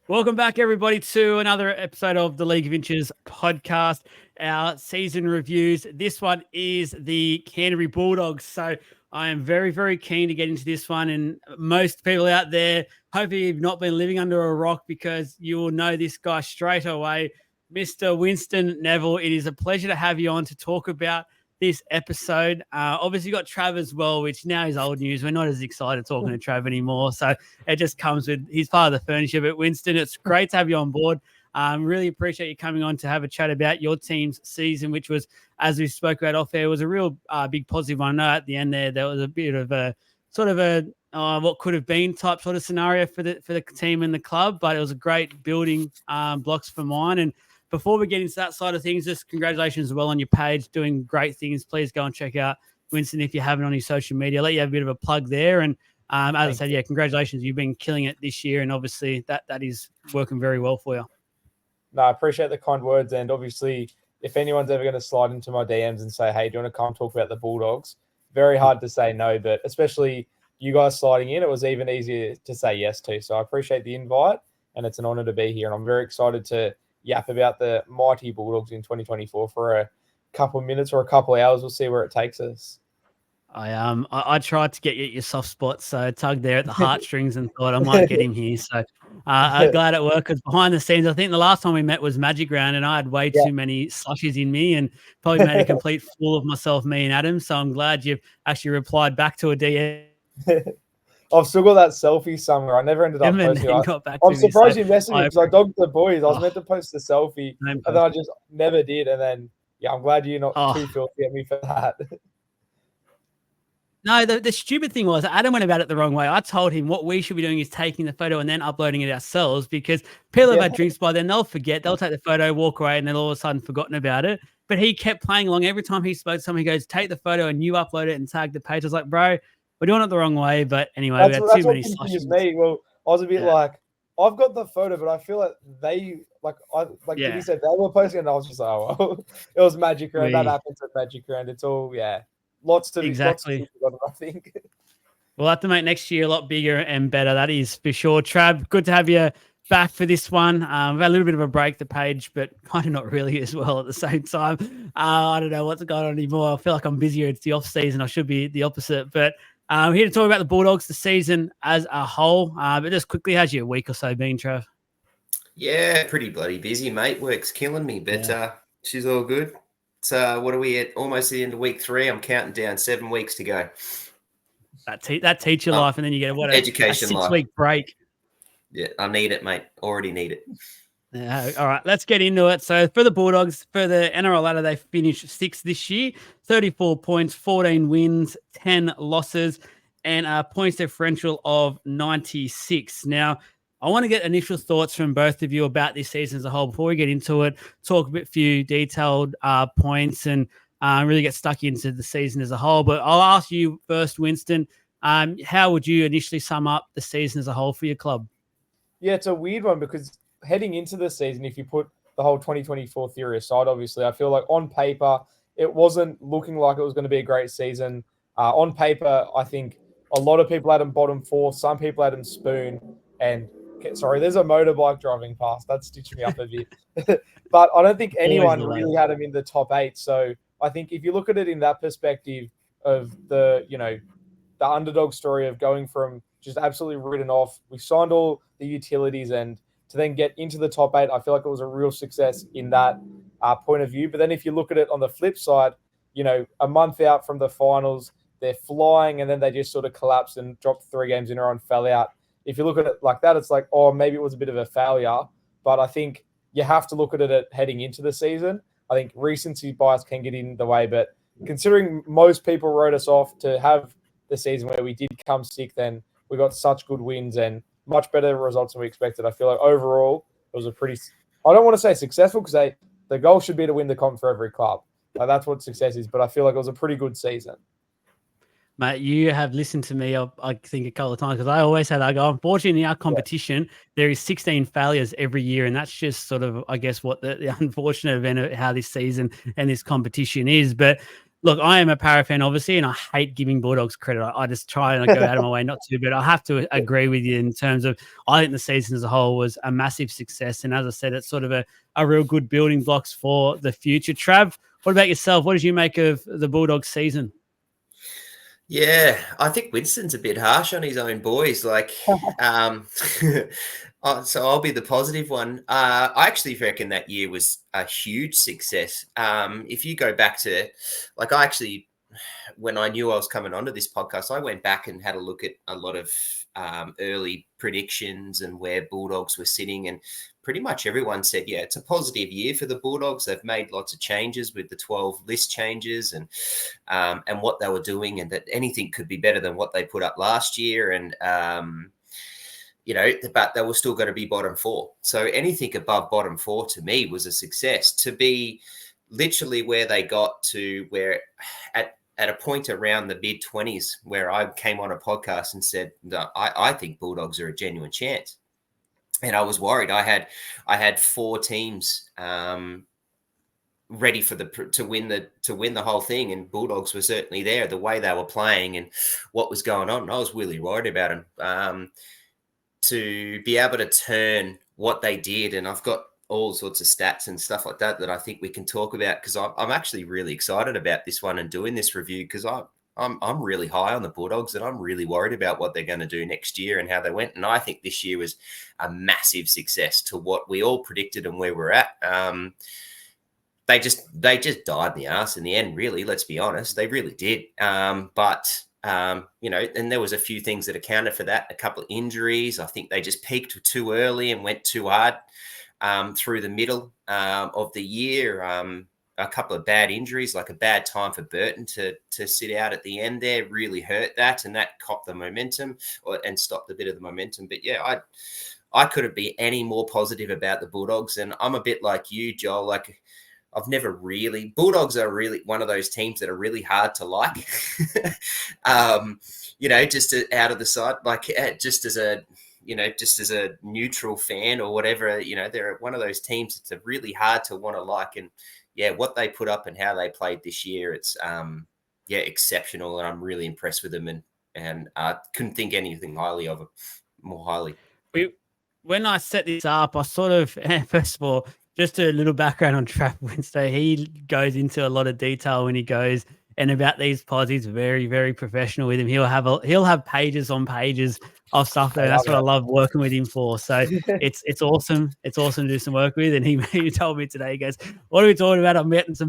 Welcome back, everybody, to another episode of the League of Inches podcast, our season reviews. This one is the Canterbury Bulldogs. So I am very, very keen to get into this one. And most people out there, hopefully you've not been living under a rock because you will know this guy straight away, Mr. Winston Neville. It is a pleasure to have you on to talk about this episode. Obviously, you got Trav as well, which now is old news. We're not as excited talking to Trav anymore. So it just comes with he's part of the furniture. But Winston, it's great to have you on board. Really appreciate you coming on to have a chat about your team's season, which was, as we spoke about off air, was a real big positive one. I know at the end there was a bit of a sort of a what could have been type sort of scenario for the team and the club, but it was a great building blocks for mine. And before we get into that side of things, just congratulations as well on your page, doing great things. Please go and check out Winston if you haven't on your social media. I'll let you have a bit of a plug there. And as I said, yeah, congratulations. You've been killing it this year, and obviously that is working very well for you. No, I appreciate the kind words. And obviously, if anyone's ever going to slide into my DMs and say, hey, do you want to come talk about the Bulldogs? Very hard to say no, but especially you guys sliding in, it was even easier to say yes to. So I appreciate the invite, and it's an honor to be here. And I'm very excited to yap about the mighty Bulldogs in 2024 for a couple of minutes or a couple of hours. We'll see where it takes us. I tried to get you at your soft spot, so tugged there at the heartstrings and thought I might get him here. So I'm glad it worked, because behind the scenes, I think the last time we met was Magic Round, and I had way too many slushies in me and probably made a complete fool of myself, me and Adam. So I'm glad you've actually replied back to a DM. I've still got that selfie somewhere. I never ended up posting it. I'm surprised you messaged me because I dogged the boys. I was meant to post the selfie, and then I just never did. And then, yeah, I'm glad you're not too filthy at me for that. No, the stupid thing was Adam went about it the wrong way. I told him what we should be doing is taking the photo and then uploading it ourselves, because people have had drinks by then. They'll forget. They'll take the photo, walk away, and then all of a sudden forgotten about it. But he kept playing along. Every time he spoke to someone, he goes, take the photo and you upload it and tag the page. I was like, bro, we're doing it the wrong way. But anyway, we had too many slushies. Me. Well, I was a bit like, I've got the photo, but I feel like they, you said, they were posting, and I was just like, oh, well, it was Magic Round. That happens at Magic Round. It's all, lots to exactly. I think. We'll have to make next year a lot bigger and better. That is for sure. Trav, good to have you back for this one. We've had a little bit of a break the page, but kind of not really as well at the same time. I don't know what's going on anymore. I feel like I'm busier. It's the off season. I should be the opposite. But we're here to talk about the Bulldogs, the season as a whole. But just quickly, how's your week or so been, Trav? Yeah, pretty bloody busy, mate. Work's killing me, but she's all good. So what are we at? Almost the end of week 3. I'm counting down 7 weeks to go. That teacher life, and then you get a education 6-week break. Yeah, I need it, mate. Already need it. Yeah, all right, let's get into it. So for the Bulldogs, for the NRL ladder, they finished 6th this year, 34 points, 14 wins, 10 losses, and a points differential of 96. Now, I want to get initial thoughts from both of you about this season as a whole before we get into it, talk a few detailed points, and really get stuck into the season as a whole. But I'll ask you first, Winston, how would you initially sum up the season as a whole for your club? Yeah, it's a weird one, because heading into the season, if you put the whole 2024 theory aside, obviously, I feel like on paper, it wasn't looking like it was going to be a great season. On paper, I think a lot of people had them bottom 4. Some people had them spoon. And sorry, there's a motorbike driving past. That stitched me up a bit. But I don't think anyone really had them in the top 8. So I think if you look at it in that perspective of the underdog story of going from just absolutely written off, we signed all the utilities, and to then get into the top 8, I feel like it was a real success in that point of view. But then if you look at it on the flip side, a month out from the finals, they're flying, and then they just sort of collapsed and dropped 3 games in a row and fell out. If you look at it like that, it's like, oh, maybe it was a bit of a failure. But I think you have to look at it heading into the season. I think recency bias can get in the way. But considering most people wrote us off to have the season where we did come sick, then we got such good wins and much better results than we expected. I feel like overall it was a pretty – I don't want to say successful, because the goal should be to win the comp for every club. That's what success is. But I feel like it was a pretty good season. Mate, you have listened to me, I think, a couple of times, because I always say that. I go, unfortunately, in our competition, there is 16 failures every year, and that's just sort of, I guess, what the unfortunate event of how this season and this competition is. But Look, I am a Para fan, obviously, and I hate giving Bulldogs credit. I just try and I go out of my way not to, but I have to agree with you in terms of I think the season as a whole was a massive success. And as I said, it's sort of a real good building blocks for the future. Trav, what about yourself? What did you make of the Bulldogs season? Yeah, I think Winston's a bit harsh on his own boys. Like, so I'll be the positive one. I actually reckon that year was a huge success. If you go back to, like, when I knew I was coming onto this podcast, I went back and had a look at a lot of early predictions and where Bulldogs were sitting, and pretty much everyone said, yeah, it's a positive year for the Bulldogs. They've made lots of changes with the 12 list changes and what they were doing, and that anything could be better than what they put up last year. And, but they were still going to be bottom four. So anything above bottom four to me was a success. To be literally where they got to, where at a point around the mid-20s where I came on a podcast and said, no, I think Bulldogs are a genuine chance. And I was worried. I had four teams ready for to win the whole thing, and Bulldogs were certainly there. The way they were playing and what was going on, and I was really worried about them. To be able to turn what they did, and I've got all sorts of stats and stuff like that I think we can talk about, because I'm actually really excited about this one and doing this review, because I'm really high on the Bulldogs, and I'm really worried about what they're going to do next year and how they went. And I think this year was a massive success to what we all predicted and where we're at. They just died in the arse in the end, really. Let's be honest, they really did. But and there was a few things that accounted for that. A couple of injuries. I think they just peaked too early and went too hard through the middle of the year. A couple of bad injuries, like a bad time for Burton to sit out at the end there, really hurt that, and that copped the momentum and stopped a bit of the momentum. But yeah, I couldn't be any more positive about the Bulldogs, and I'm a bit like you, Joel. Like, I've never really, Bulldogs are really one of those teams that are really hard to like. Just out of the side, like just as a neutral fan or whatever, they're one of those teams that's really hard to want to like. And yeah, what they put up and how they played this year, it's exceptional, and I'm really impressed with them, and I couldn't think anything more highly. When I set this up, I sort of, first of all, just a little background on Trav Wednesday. He goes into a lot of detail when he goes, and about these pods, he's very, very professional with him. He'll have pages on pages of stuff there. That's what I love working with him for. So it's awesome. It's awesome to do some work with. And he told me today, he goes, "What are we talking about? I'm getting some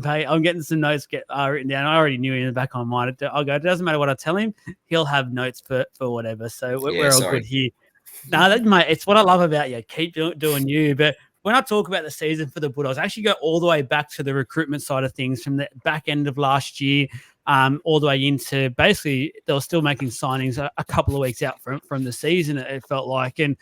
notes written down." I already knew in the back of my mind. I'll go, it doesn't matter what I tell him, he'll have notes for whatever. So we're all good here. No, mate, it's what I love about you. Keep doing you. But when I talk about the season for the Bulldogs, I actually go all the way back to the recruitment side of things, from the back end of last year, all the way into, basically they were still making signings a couple of weeks out from the season, it felt like. And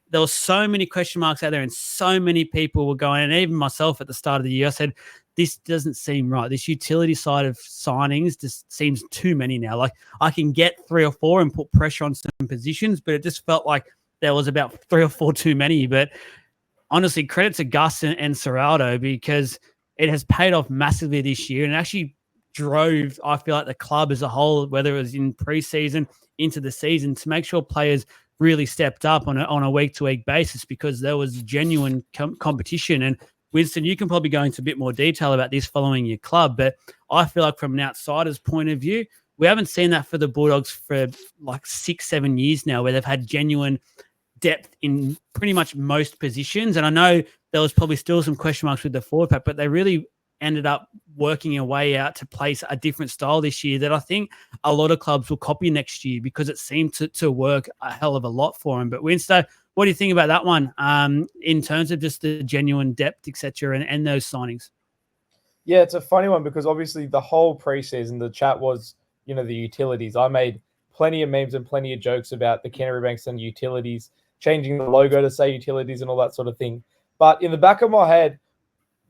there were so many question marks out there, and so many people were going, and even myself at the start of the year, I said, this doesn't seem right. This utility side of signings just seems too many now. Like, I can get 3 or 4 and put pressure on some positions, but it just felt like there was about 3 or 4 too many. But honestly, credit to Gus and Serraldo, because it has paid off massively this year, and actually drove, I feel like, the club as a whole, whether it was in preseason into the season, to make sure players really stepped up on a week-to-week basis, because there was genuine competition. And Winston, you can probably go into a bit more detail about this following your club, but I feel like from an outsider's point of view, we haven't seen that for the Bulldogs for like 6-7 years now, where they've had genuine depth in pretty much most positions. And I know there was probably still some question marks with the forward pack, but they really ended up working a way out to place a different style this year that I think a lot of clubs will copy next year, because it seemed to work a hell of a lot for them. But Winston, what do you think about that one in terms of just the genuine depth, etc., and those signings? Yeah, it's a funny one, because obviously the whole preseason, the chat was, the utilities. I made plenty of memes and plenty of jokes about the Canterbury-Bankstown utilities, changing the logo to say utilities and all that sort of thing. But in the back of my head,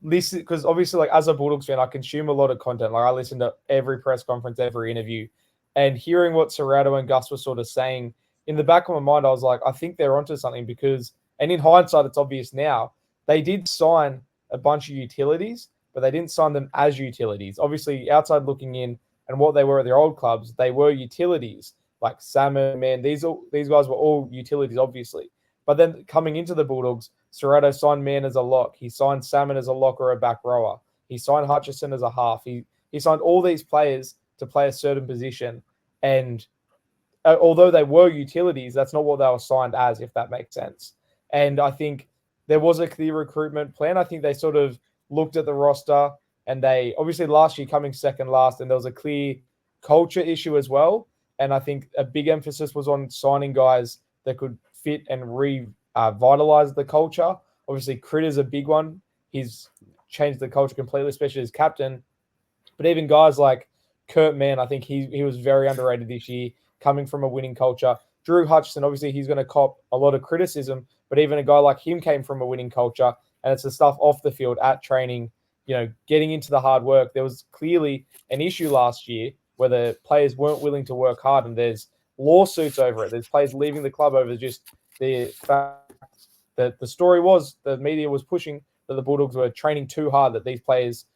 listen, because obviously, like, as a Bulldogs fan, I consume a lot of content. Like, I listen to every press conference, every interview, and hearing what Serraldo and Gus were sort of saying, in the back of my mind, I was like, I think they're onto something, because, and in hindsight, it's obvious now, they did sign a bunch of utilities, but they didn't sign them as utilities. Obviously, outside looking in and what they were at their old clubs, they were utilities like Salmon, man. These guys were all utilities, obviously. But then coming into the Bulldogs, Serrato signed Man as a lock. He signed Salmon as a lock or a back rower. He signed Hutchison as a half. He signed all these players to play a certain position. And although they were utilities, that's not what they were signed as, if that makes sense. And I think there was a clear recruitment plan. I think they sort of looked at the roster, and they obviously last year coming second last, and there was a clear culture issue as well. And I think a big emphasis was on signing guys that could fit and revitalize the culture. Obviously, Critter's a big one. He's changed the culture completely, especially as captain. But even guys like Kurt Mann, I think he was very underrated this year, coming from a winning culture. Drew Hutchison, obviously, he's going to cop a lot of criticism, but even a guy like him came from a winning culture, and it's the stuff off the field at training, getting into the hard work. There was clearly an issue last year where the players weren't willing to work hard, and there's lawsuits over it. There's players leaving the club over just the fact that the story was the media was pushing that the Bulldogs were training too hard, that these players,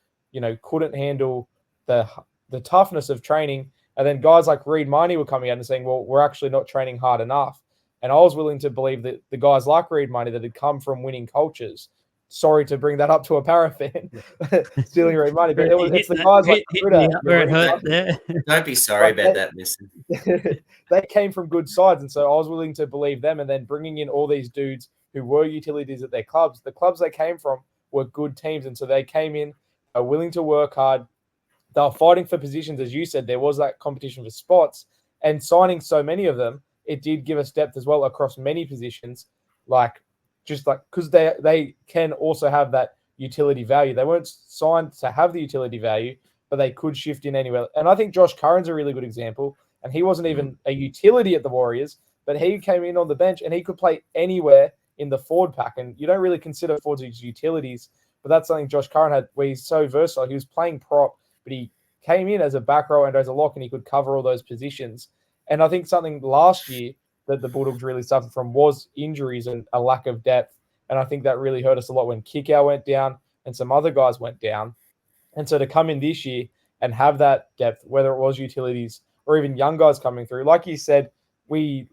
couldn't handle the toughness of training. And then guys like Reid Miney were coming out and saying, well, we're actually not training hard enough. And I was willing to believe that the guys like Reid Miney that had come from winning cultures, sorry to bring that up to a Parra-fan, stealing Reid Miney, but it's the guys like Critter. Don't be sorry about that, mister. They came from good sides, and so I was willing to believe them. And then bringing in all these dudes who were utilities at their clubs, the clubs they came from were good teams, and so they came in, willing to work hard. They were fighting for positions, as you said. There was that competition for spots, and signing so many of them, it did give us depth as well across many positions, because they can also have that utility value. They weren't signed to have the utility value, but they could shift in anywhere. And I think Josh Curran's a really good example, and he wasn't even a utility at the Warriors, but he came in on the bench, and he could play anywhere in the forward pack. And you don't really consider forwards as utilities, but that's something Josh Curran had where he's so versatile. He was playing prop, but he came in as a back row and as a lock, and he could cover all those positions. And I think something last year that the Bulldogs really suffered from was injuries and a lack of depth. And I think that really hurt us a lot when Kickow went down and some other guys went down. And so to come in this year and have that depth, whether it was utilities or even young guys coming through, like you said, the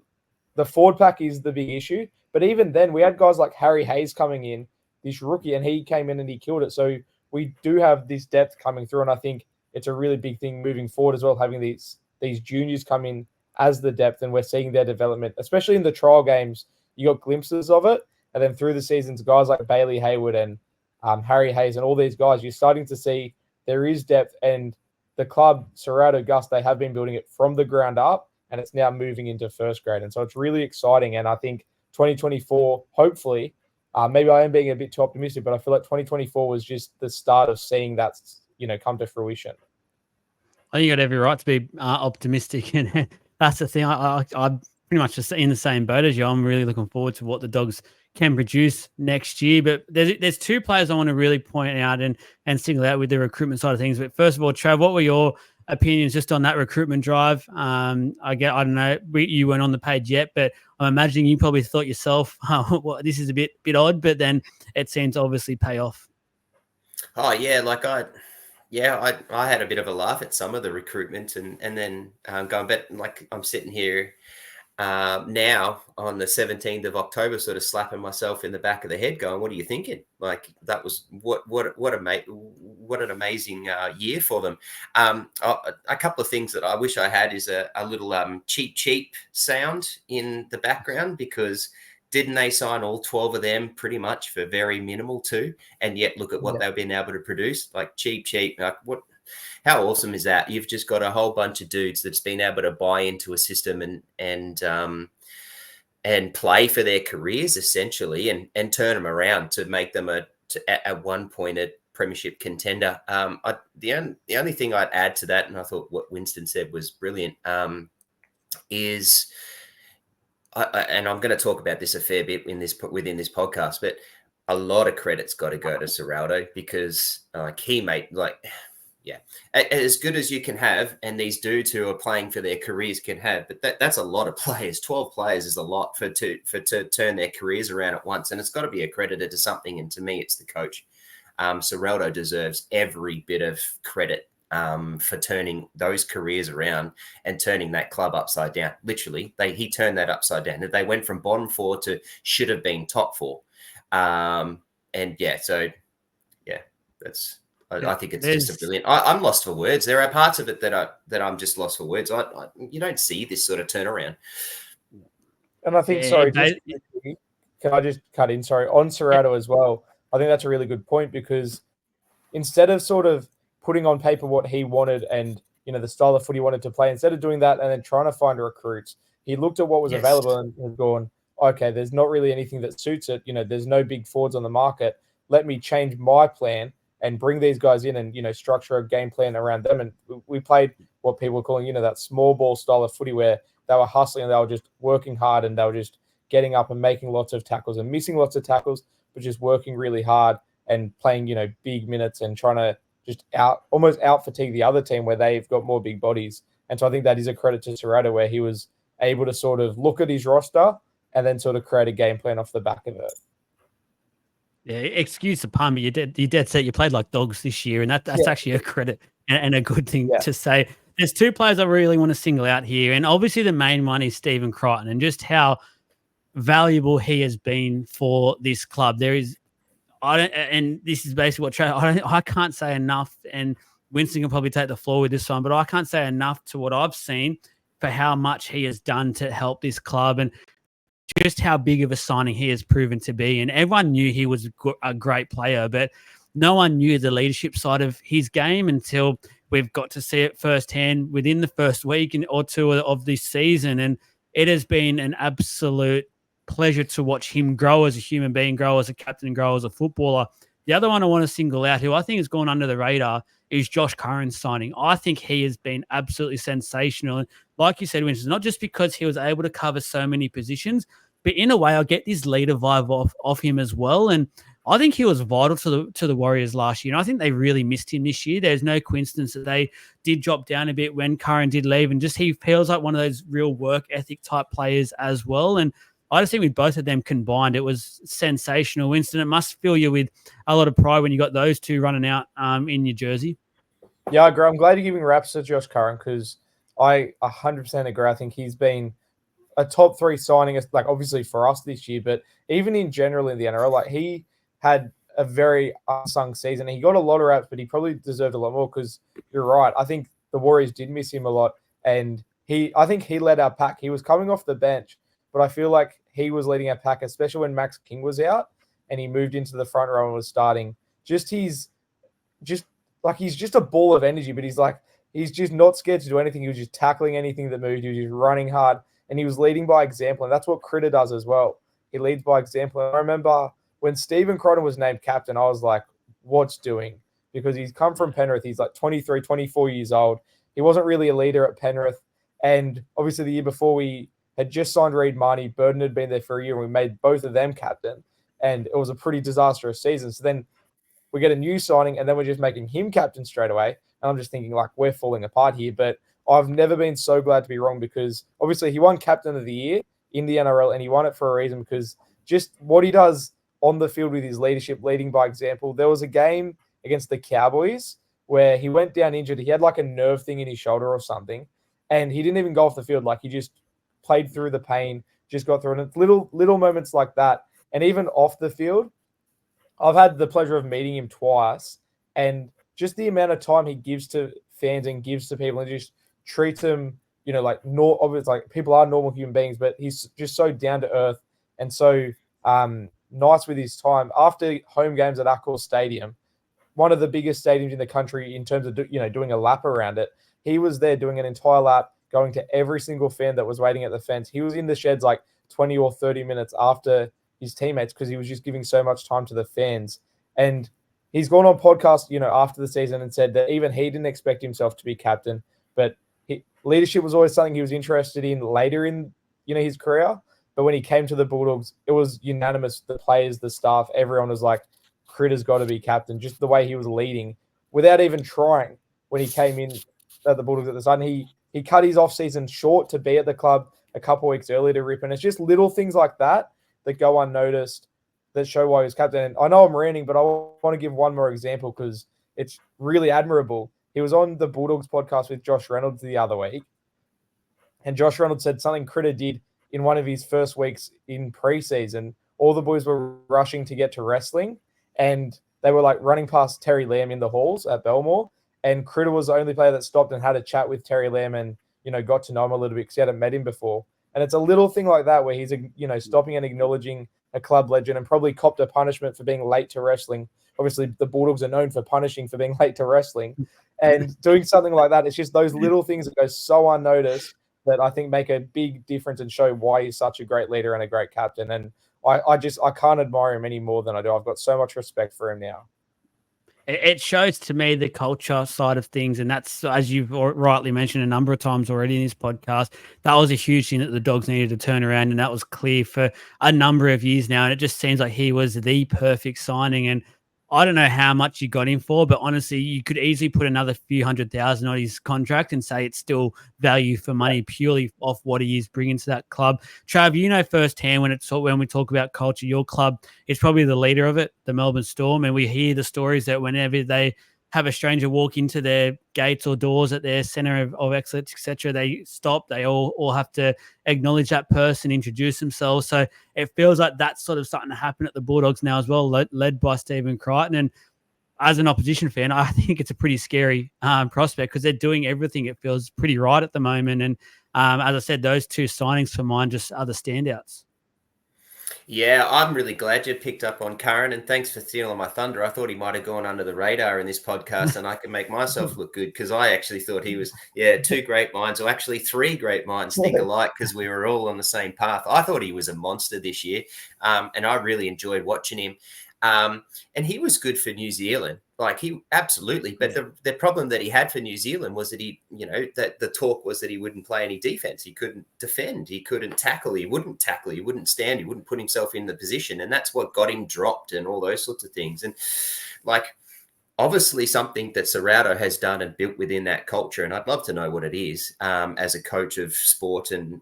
forward pack is the big issue. But even then, we had guys like Harry Hayes coming in, this rookie, and he came in and he killed it. So we do have this depth coming through, and I think it's a really big thing moving forward as well, having these juniors come in as the depth, and we're seeing their development, especially in the trial games. You got glimpses of it, and then through the seasons, guys like Bailey Hayward and Harry Hayes and all these guys, you're starting to see there is depth, and the club, Serrato Gus, they have been building it from the ground up, and it's now moving into first grade. And so it's really exciting, and I think 2024, hopefully, maybe I am being a bit too optimistic, but I feel like 2024 was just the start of seeing that, come to fruition. I think you got every right to be optimistic, and that's the thing. I'm pretty much just in the same boat as you. I'm really looking forward to what the Dogs can produce next year. But there's two players I want to really point out and single out with the recruitment side of things. But first of all, Trav, what were your opinions just on that recruitment drive? I don't know, you weren't on the page yet, but I'm imagining you probably thought yourself, well, this is a bit odd, but then it seems to obviously pay off. Oh yeah, I had a bit of a laugh at some of the recruitment, and then going back, like I'm sitting here now on the 17th of October, sort of slapping myself in the back of the head, going, "What are you thinking?" Like that was what an amazing year for them. A couple of things that I wish I had is a little cheap sound in the background, because didn't they sign all 12 of them pretty much for very minimal too? And yet look at what they've been able to produce, like cheap. Like how awesome is that? You've just got a whole bunch of dudes that's been able to buy into a system and play for their careers essentially, and turn them around to make them at one point a premiership contender. The only thing I'd add to that, and I thought what Winston said was brilliant, is, and I'm going to talk about this a fair bit within this podcast, but a lot of credit's got to go to Serrato, because he made, as good as you can have, and these dudes who are playing for their careers can have, but that's a lot of players. 12 players is a lot to turn their careers around at once, and it's got to be accredited to something. And to me, it's the coach. Serraldo deserves every bit of credit for turning those careers around and turning that club upside down. Literally, he turned that upside down. They went from bottom four to should have been top four. And yeah, so yeah, that's. I think it's just a brilliant. I'm lost for words. There are parts of it that I'm just lost for words. You don't see this sort of turnaround. And I think, can I just cut in? Sorry, on Serraldo as well. I think that's a really good point because instead of sort of putting on paper what he wanted and the style of foot he wanted to play, instead of doing that and then trying to find recruits, he looked at what was available and has gone, okay, there's not really anything that suits it. There's no big forwards on the market. Let me change my plan and bring these guys in and structure a game plan around them. And we played what people are calling that small ball style of footy where they were hustling and they were just working hard and they were just getting up and making lots of tackles and missing lots of tackles, but just working really hard and playing, big minutes and trying to just almost out fatigue the other team where they've got more big bodies. And so I think that is a credit to Serraldo where he was able to sort of look at his roster and then sort of create a game plan off the back of it. Yeah, excuse the pun, but you're dead set. You played like dogs this year, and that's actually a credit and a good thing to say. There's two players I really want to single out here, and obviously the main one is Stephen Crichton and just how valuable he has been for this club. And this is basically what I can't say enough, and Winston can probably take the floor with this one, but I can't say enough to what I've seen for how much he has done to help this club and just how big of a signing he has proven to be. And everyone knew he was a great player, but no one knew the leadership side of his game until we've got to see it firsthand within the first week or two of this season. And it has been an absolute pleasure to watch him grow as a human being, grow as a captain, grow as a footballer. The other one I want to single out, who I think has gone under the radar, is Josh Curran's signing. I think he has been absolutely sensational. And like you said, Winston, not just because he was able to cover so many positions, but in a way, I get this leader vibe off him as well. And I think he was vital to the Warriors last year. And I think they really missed him this year. There's no coincidence that they did drop down a bit when Curran did leave. And just he feels like one of those real work ethic type players as well. And I just think with both of them combined, it was sensational. Winston, it must fill you with a lot of pride when you got those two running out in your jersey. Yeah, I agree. I'm glad you're giving raps to Josh Curran because I 100% agree. I think he's been a top three signing, like obviously for us this year, but even in general in the NRL, like he had a very unsung season. He got a lot of raps, but he probably deserved a lot more because you're right. I think the Warriors did miss him a lot, and I think he led our pack. He was coming off the bench, but I feel like he was leading our pack, especially when Max King was out and he moved into the front row and was starting. He's just a ball of energy, but he's just not scared to do anything. He was just tackling anything that moved. He was just running hard, and he was leading by example, and that's what Critter does as well. He leads by example. And I remember when Stephen Crichton was named captain, I was like, what's doing? Because he's come from Penrith. He's like 23, 24 years old. He wasn't really a leader at Penrith. And obviously the year before we had just signed Reid Marnie, Burton had been there for a year, and we made both of them captain. And it was a pretty disastrous season. So then we get a new signing, and then we're just making him captain straight away. And I'm just thinking, like, we're falling apart here. But I've never been so glad to be wrong because obviously he won captain of the year in the NRL, and he won it for a reason because just what he does on the field with his leadership, leading by example. There was a game against the Cowboys where he went down injured. He had like a nerve thing in his shoulder or something, and he didn't even go off the field. Like he just played through the pain, just got through it. And it's little moments like that. And even off the field, I've had the pleasure of meeting him twice, and just the amount of time he gives to fans and gives to people and just treats them, like obviously like people are normal human beings, but he's just so down to earth and so nice with his time. After home games at Accor Stadium, one of the biggest stadiums in the country in terms of doing a lap around it, he was there doing an entire lap, going to every single fan that was waiting at the fence. He was in the sheds like 20 or 30 minutes after his teammates because he was just giving so much time to the fans. And he's gone on podcast, after the season and said that even he didn't expect himself to be captain, but leadership was always something he was interested in later in, his career. But when he came to the Bulldogs, it was unanimous. The players, the staff, everyone was like, Critter's got to be captain. Just the way he was leading without even trying when he came in at the Bulldogs at the start. And he cut his off-season short to be at the club a couple of weeks earlier to rip. And it's just little things like that that go unnoticed that show why he was captain. And I know I'm ranting, but I want to give one more example because it's really admirable. He was on the Bulldogs podcast with Josh Reynolds the other week, and Josh Reynolds said something Critter did in one of his first weeks in preseason. All the boys were rushing to get to wrestling, and they were like running past Terry Lamb in the halls at Belmore, and Critter was the only player that stopped and had a chat with Terry Lamb and, got to know him a little bit because he hadn't met him before. And it's a little thing like that where he's, stopping and acknowledging a club legend and probably copped a punishment for being late to wrestling. Obviously, the Bulldogs are known for punishing for being late to wrestling. And doing something like that, it's just those little things that go so unnoticed that I think make a big difference and show why he's such a great leader and a great captain. And I can't admire him any more than I do. I've got so much respect for him now. It shows to me the culture side of things. And that's, as you've rightly mentioned a number of times already in this podcast, that was a huge thing that the Dogs needed to turn around. And that was clear for a number of years now. And it just seems like he was the perfect signing. And I don't know how much you got him for, but honestly, you could easily put another few $100,000 on his contract and say it's still value for money purely off what he is bringing to that club. Trav, firsthand when we talk about culture, your club is probably the leader of it, the Melbourne Storm, and we hear the stories that whenever they have a stranger walk into their gates or doors at their centre of excellence, etc., they stop. They all have to acknowledge that person, introduce themselves. So it feels like that's sort of starting to happen at the Bulldogs now as well, led by Stephen Crichton. And as an opposition fan, I think it's a pretty scary prospect because they're doing everything. It feels pretty right at the moment. And as I said, those two signings for mine just are the standouts. Yeah, I'm really glad you picked up on Curran, and thanks for stealing my thunder. I thought he might have gone under the radar in this podcast, and I can make myself look good because I actually thought he was, two great minds, or actually three great minds think alike because we were all on the same path. I thought he was a monster this year, and I really enjoyed watching him. And he was good for New Zealand. Like he absolutely, but the problem that he had for New Zealand was that that the talk was that he wouldn't play any defense. He couldn't defend. He couldn't tackle. He wouldn't tackle. He wouldn't stand. He wouldn't put himself in the position. And that's what got him dropped and all those sorts of things. And obviously something that Serrato has done and built within that culture, and I'd love to know what it is as a coach of sport and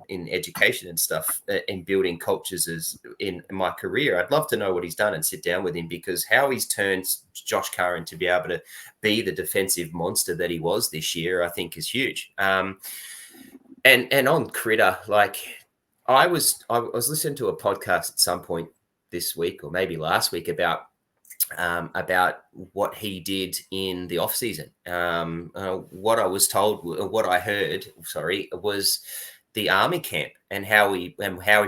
in education and stuff, in building cultures as in my career. I'd love to know what he's done and sit down with him, because how he's turned Josh Curran to be able to be the defensive monster that he was this year, I think is huge. And on Critter, I was listening to a podcast at some point this week or maybe last week about what he did in the off season. What I was told, what I heard, was the army camp and how he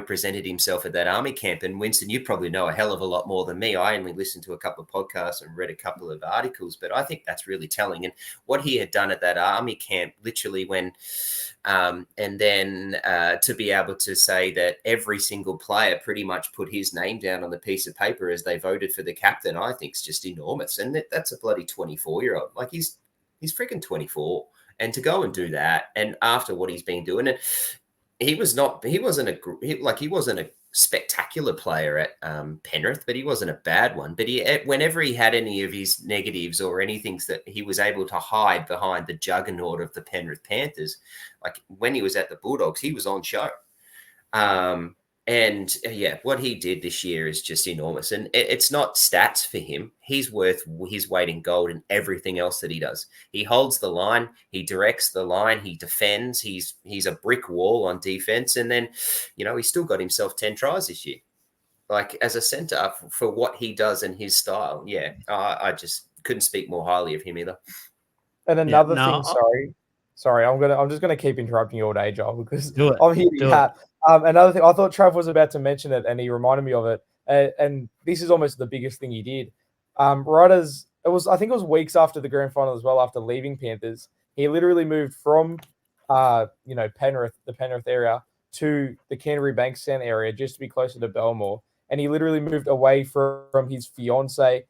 presented himself at that army camp. And Winston, you probably know a hell of a lot more than me. I only listened to a couple of podcasts and read a couple of articles, but I think that's really telling. And what he had done at that army camp, literally when, and then to be able to say that every single player pretty much put his name down on the piece of paper as they voted for the captain, I think is just enormous. And that's a bloody 24-year-old. He's freaking 24. And to go and do that, and after what he's been doing, and he wasn't a spectacular player at Penrith, but he wasn't a bad one. But whenever he had any of his negatives or anything that he was able to hide behind the juggernaut of the Penrith Panthers, like when he was at the Bulldogs, he was on show. And what he did this year is just enormous. And it's not stats for him. He's worth his weight in gold in everything else that he does. He holds the line. He directs the line. He defends. He's a brick wall on defense. And then, he's still got himself 10 tries this year. As a centre for what he does and his style. Yeah, I just couldn't speak more highly of him either. And another thing, sorry, I'm just gonna keep interrupting you all day, Joel, because I'm hitting that. Another thing, I thought Trav was about to mention it, and he reminded me of it. And this is almost the biggest thing he did. Right as I think it was weeks after the grand final as well, after leaving Panthers, he literally moved from, Penrith, the Penrith area, to the Canterbury-Bankstown area just to be closer to Belmore. And he literally moved away from his fiance.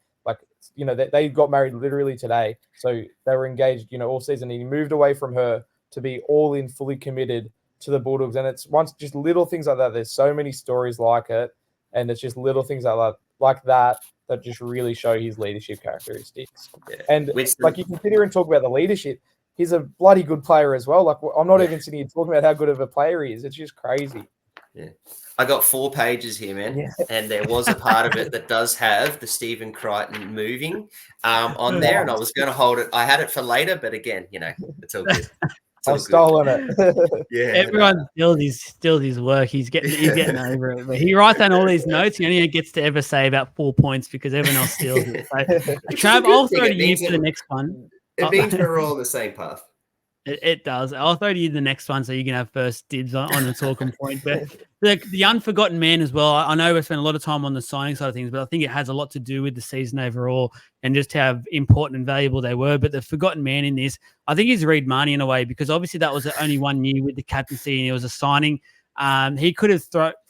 They got married literally today. So they were engaged, all season. And he moved away from her to be all in, fully committed to the Bulldogs. And it's just little things like that. There's so many stories like it. And it's just little things like that just really show his leadership characteristics. Yeah. And you can sit here and talk about the leadership. He's a bloody good player as well. I'm not even sitting here talking about how good of a player he is. It's just crazy. Yeah. I got 4 pages here, man. Yeah. And there was a part of it that does have the Stephen Crichton moving on there. And I was going to hold it. I had it for later, but again, it's all good. It's all I've stolen it. Yeah. Everyone steals his work. He's getting over it. But he writes down all these notes. He only gets to ever say about 4 points because everyone else steals it. So, Trav, I'll throw to you for the next one. It means we're all on the same path. It does. I'll throw to you the next one so you can have first dibs on the talking point. But the unforgotten man as well. I know we spent a lot of time on the signing side of things, but I think it has a lot to do with the season overall and just how important and valuable they were. But the forgotten man in this, I think, is Reid Marnie in a way, because obviously that was only 1 year with the captaincy and it was a signing. He could have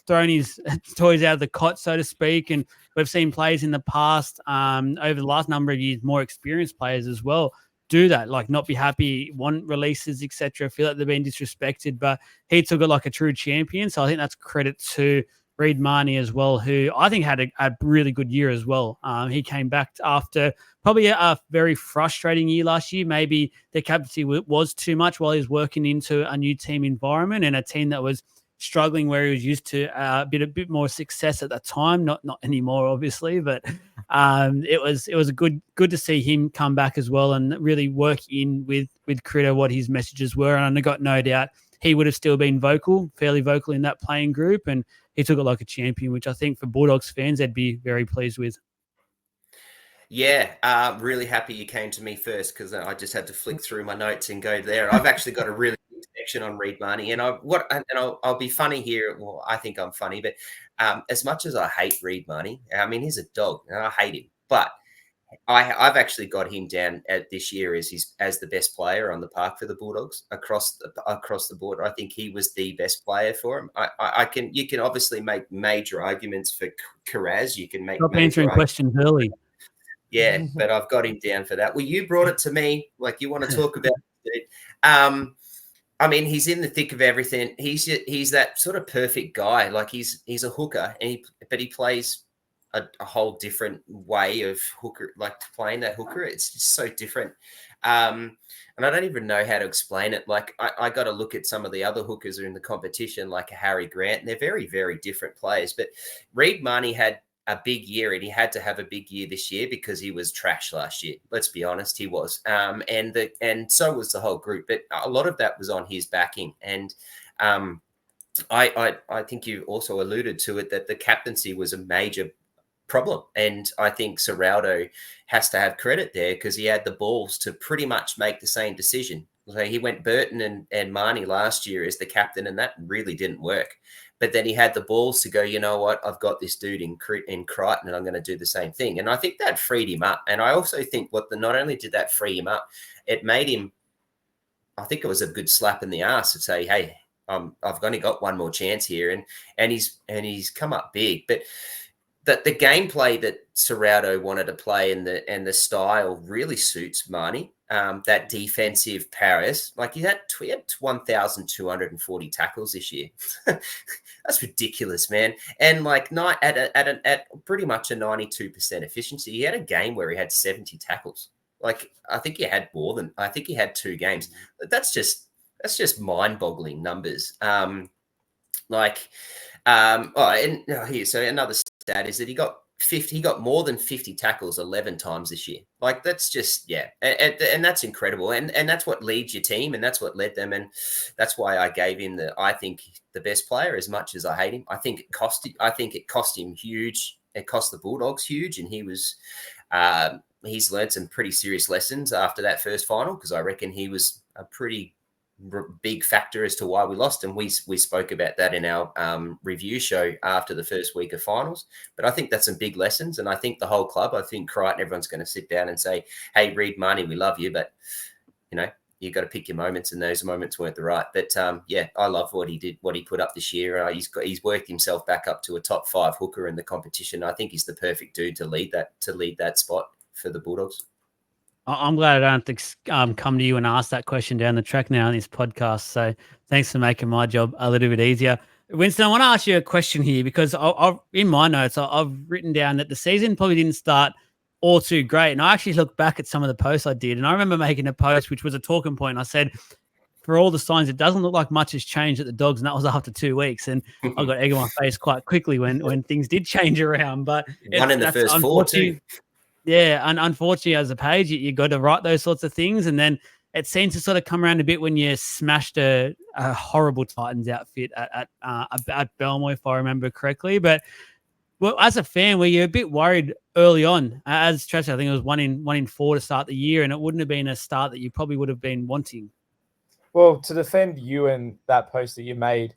thrown his toys out of the cot, so to speak. And we've seen players in the past, over the last number of years, more experienced players as well, do that, like not be happy, want releases, etc., feel like they're being disrespected, but he took it like a true champion. So I think that's credit to Reid Marnie as well, who I think had a really good year as well. He came back after probably a very frustrating year last year. Maybe the captaincy was too much while he was working into a new team environment and a team that was struggling where he was used to a bit more success at that time. Not anymore, obviously, but it was a good to see him come back as well and really work in with Critter what his messages were. And I got no doubt he would have still been fairly vocal in that playing group, and he took it like a champion, which I think for Bulldogs fans they'd be very pleased with. Yeah, really happy you came to me first because I just had to flick through my notes and go there. I've actually got a really good section on Reid Marnie, and I'll be funny here. Well, I think I'm funny, but as much as I hate Reid Marnie, I mean he's a dog, and I hate him, but I've actually got him down at this year as the best player on the park for the Bulldogs across the board. I think he was the best player for him. You can obviously make major arguments for Karaz. You can make Stop answering questions early. Yeah, but I've got him down for that. Well, you brought it to me, like you want to talk about it. I mean, he's in the thick of everything. He's that sort of perfect guy. Like he's a hooker, but he plays a whole different way of hooker, like playing that hooker. It's just so different. And I don't even know how to explain it. Like I got to look at some of the other hookers who are in the competition, like a Harry Grant, and they're very, very different players. But Reid Marnie had a big year, and he had to have a big year this year because he was trash last year. Let's be honest, he was. And so was the whole group. But a lot of that was on his backing. And I think you also alluded to it, that the captaincy was a major problem. And I think Serraldo has to have credit there because he had the balls to pretty much make the same decision. So he went Burton and Marnie last year as the captain, and that really didn't work. But then he had the balls to go, you know what, I've got this dude in Crichton and I'm going to do the same thing. And I think that freed him up. And I also think not only did that free him up, it made him, I think it was a good slap in the ass to say, hey, I've only got one more chance here. And he's come up big. But the gameplay that Serraldo wanted to play and the style really suits Marnie. That defensive Paris, like he had 1,240 tackles this year. That's ridiculous, man. And like at pretty much a 92% efficiency, he had a game where he had 70 tackles. Like I think he had more than, I think he had 2 games. That's just mind-boggling numbers. So another stat is that he got more than 50 tackles 11 times this year. Like that's just, yeah. And that's incredible. And that's what leads your team, and that's what led them. And that's why I gave him I think the best player, as much as I hate him. I think it cost him huge. It cost the Bulldogs huge. And he's learned some pretty serious lessons after that first final, because I reckon he was a pretty big factor as to why we lost, and we spoke about that in our review show after the first week of finals. But I think that's some big lessons, and I think the whole club, I think Crichton, everyone's going to sit down and say, hey, Reid Marnie, we love you, but you got to pick your moments, and those moments weren't the right. But I love what he did, what he put up this year. He's worked himself back up to a top 5 hooker in the competition. I think he's the perfect dude to lead that spot for the Bulldogs. I'm glad I don't have to come to you and ask that question down the track now in this podcast. So thanks for making my job a little bit easier. Winston, I want to ask you a question here, because in my notes, I've written down that the season probably didn't start all too great. And I actually looked back at some of the posts I did, and I remember making a post which was a talking point. I said, for all the signs, it doesn't look like much has changed at the Dogs, and that was after 2 weeks. And I got egg on my face quite quickly when things did change around. But one in the first 4 too. Yeah, and unfortunately, as a page, you got to write those sorts of things, and then it seems to sort of come around a bit when you smashed a horrible Titans outfit at Belmore, if I remember correctly. But well, as a fan, were you a bit worried early on? As Trav said, I think it was one in 4 to start the year, and it wouldn't have been a start that you probably would have been wanting. Well, to defend you and that post that you made,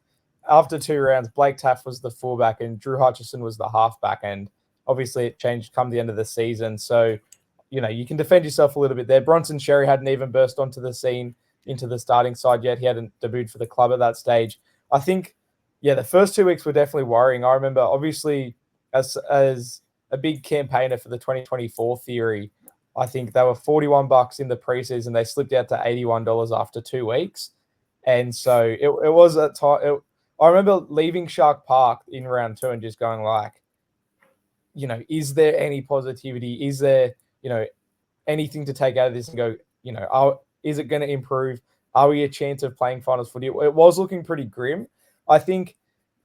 after 2 rounds, Blake Taft was the fullback and Drew Hutchison was the halfback, and obviously it changed come the end of the season. So, you can defend yourself a little bit there. Bronson Sherry hadn't even burst onto the scene into the starting side yet. He hadn't debuted for the club at that stage. I think, the first 2 weeks were definitely worrying. I remember, obviously, as a big campaigner for the 2024 theory, I think they were $41 in the preseason. They slipped out to $81 after 2 weeks. And so it was a time. I remember leaving Shark Park in round 2 and just going like, is there any positivity? Is there, anything to take out of this and go, is it going to improve? Are we a chance of playing finals footy? It was looking pretty grim. I think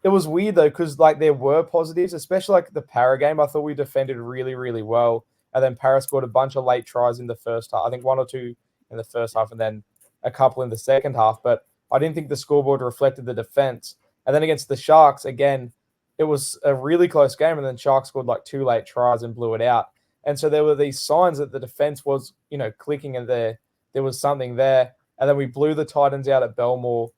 it was weird though, because there were positives, especially the Para game. I thought we defended really, really well. And then Para scored a bunch of late tries in the first half. I think 1 or 2 in the first half and then a couple in the second half. But I didn't think the scoreboard reflected the defense. And then against the Sharks, again, it was a really close game. And then Sharks scored 2 late tries and blew it out. And so there were these signs that the defense was, clicking and there was something there. And then we blew the Titans out at Belmore.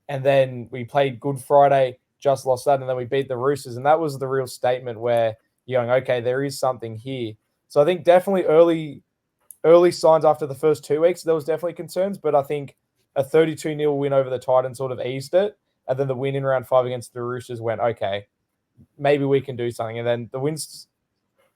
And then we played Good Friday, just lost that. And then we beat the Roosters. And that was the real statement where you're going, okay, there is something here. So I think definitely early signs after the first 2 weeks, there was definitely concerns. But I think a 32-0 win over the Titans sort of eased it. And then the win in round 5 against the Roosters went, okay, maybe we can do something. And then the wins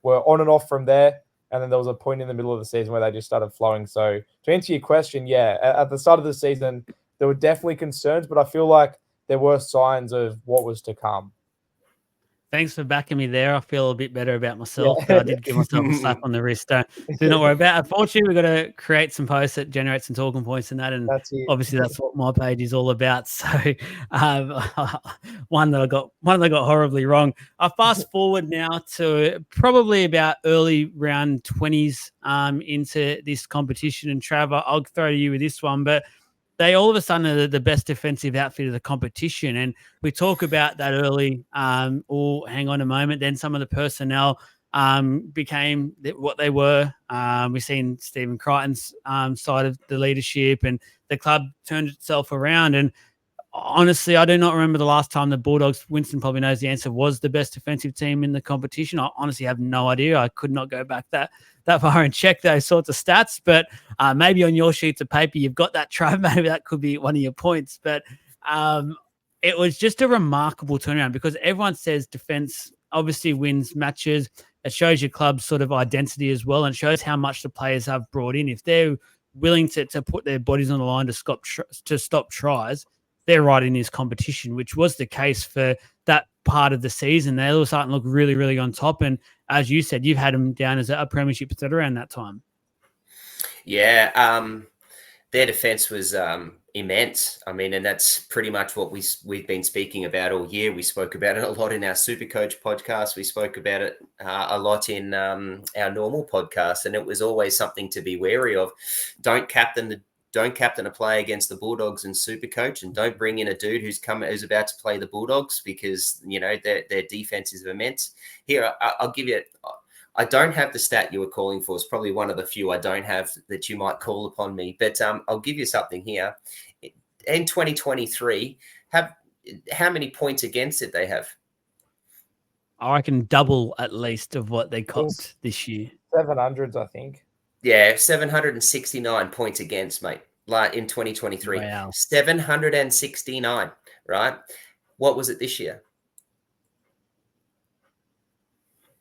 were on and off from there. And then there was a point in the middle of the season where they just started flowing. So to answer your question, at the start of the season, there were definitely concerns, but I feel like there were signs of what was to come. Thanks for backing me there. I feel a bit better about myself. But I did give myself a slap on the wrist. Do not worry about it. Unfortunately, we've got to create some posts that generate some talking points and that. And obviously, that's what my page is all about. So one that I got horribly wrong. I fast forward now to probably about early round 20s into this competition. And Trav, I'll throw to you with this one, but they all of a sudden are the best defensive outfit of the competition. And we talk about that early. Hang on a moment. Then some of the personnel became what they were. We've seen Stephen Crichton's side of the leadership, and the club turned itself around. And honestly, I do not remember the last time the Bulldogs, Winston probably knows the answer, was the best defensive team in the competition. I honestly have no idea. I could not go back that far and check those sorts of stats, but maybe on your sheets of paper, you've got that, Trav. Maybe that could be one of your points, but it was just a remarkable turnaround because everyone says defense obviously wins matches. It shows your club's sort of identity as well, and it shows how much the players have brought in. If they're willing to put their bodies on the line to stop tries, they're right in this competition, which was the case for that part of the season. They all starting to look really, really on top. And as you said, you've had them down as a premiership set around that time. Yeah, their defense was immense. I mean, and that's pretty much what we've been speaking about all year. We spoke about it a lot in our Supercoach podcast. We spoke about it a lot in our normal podcast, and it was always something to be wary of. Don't captain a play against the Bulldogs in Supercoach, and don't bring in a dude who's about to play the Bulldogs because their defense is immense. Here, I'll give you. I don't have the stat you were calling for. It's probably one of the few I don't have that you might call upon me. But I'll give you something here. In 2023, how many points against did they have? I reckon double at least of what they copped this year. 700s, I think. Yeah, 769 points against, mate. Like in 2023. Wow. 769, right? What was it this year?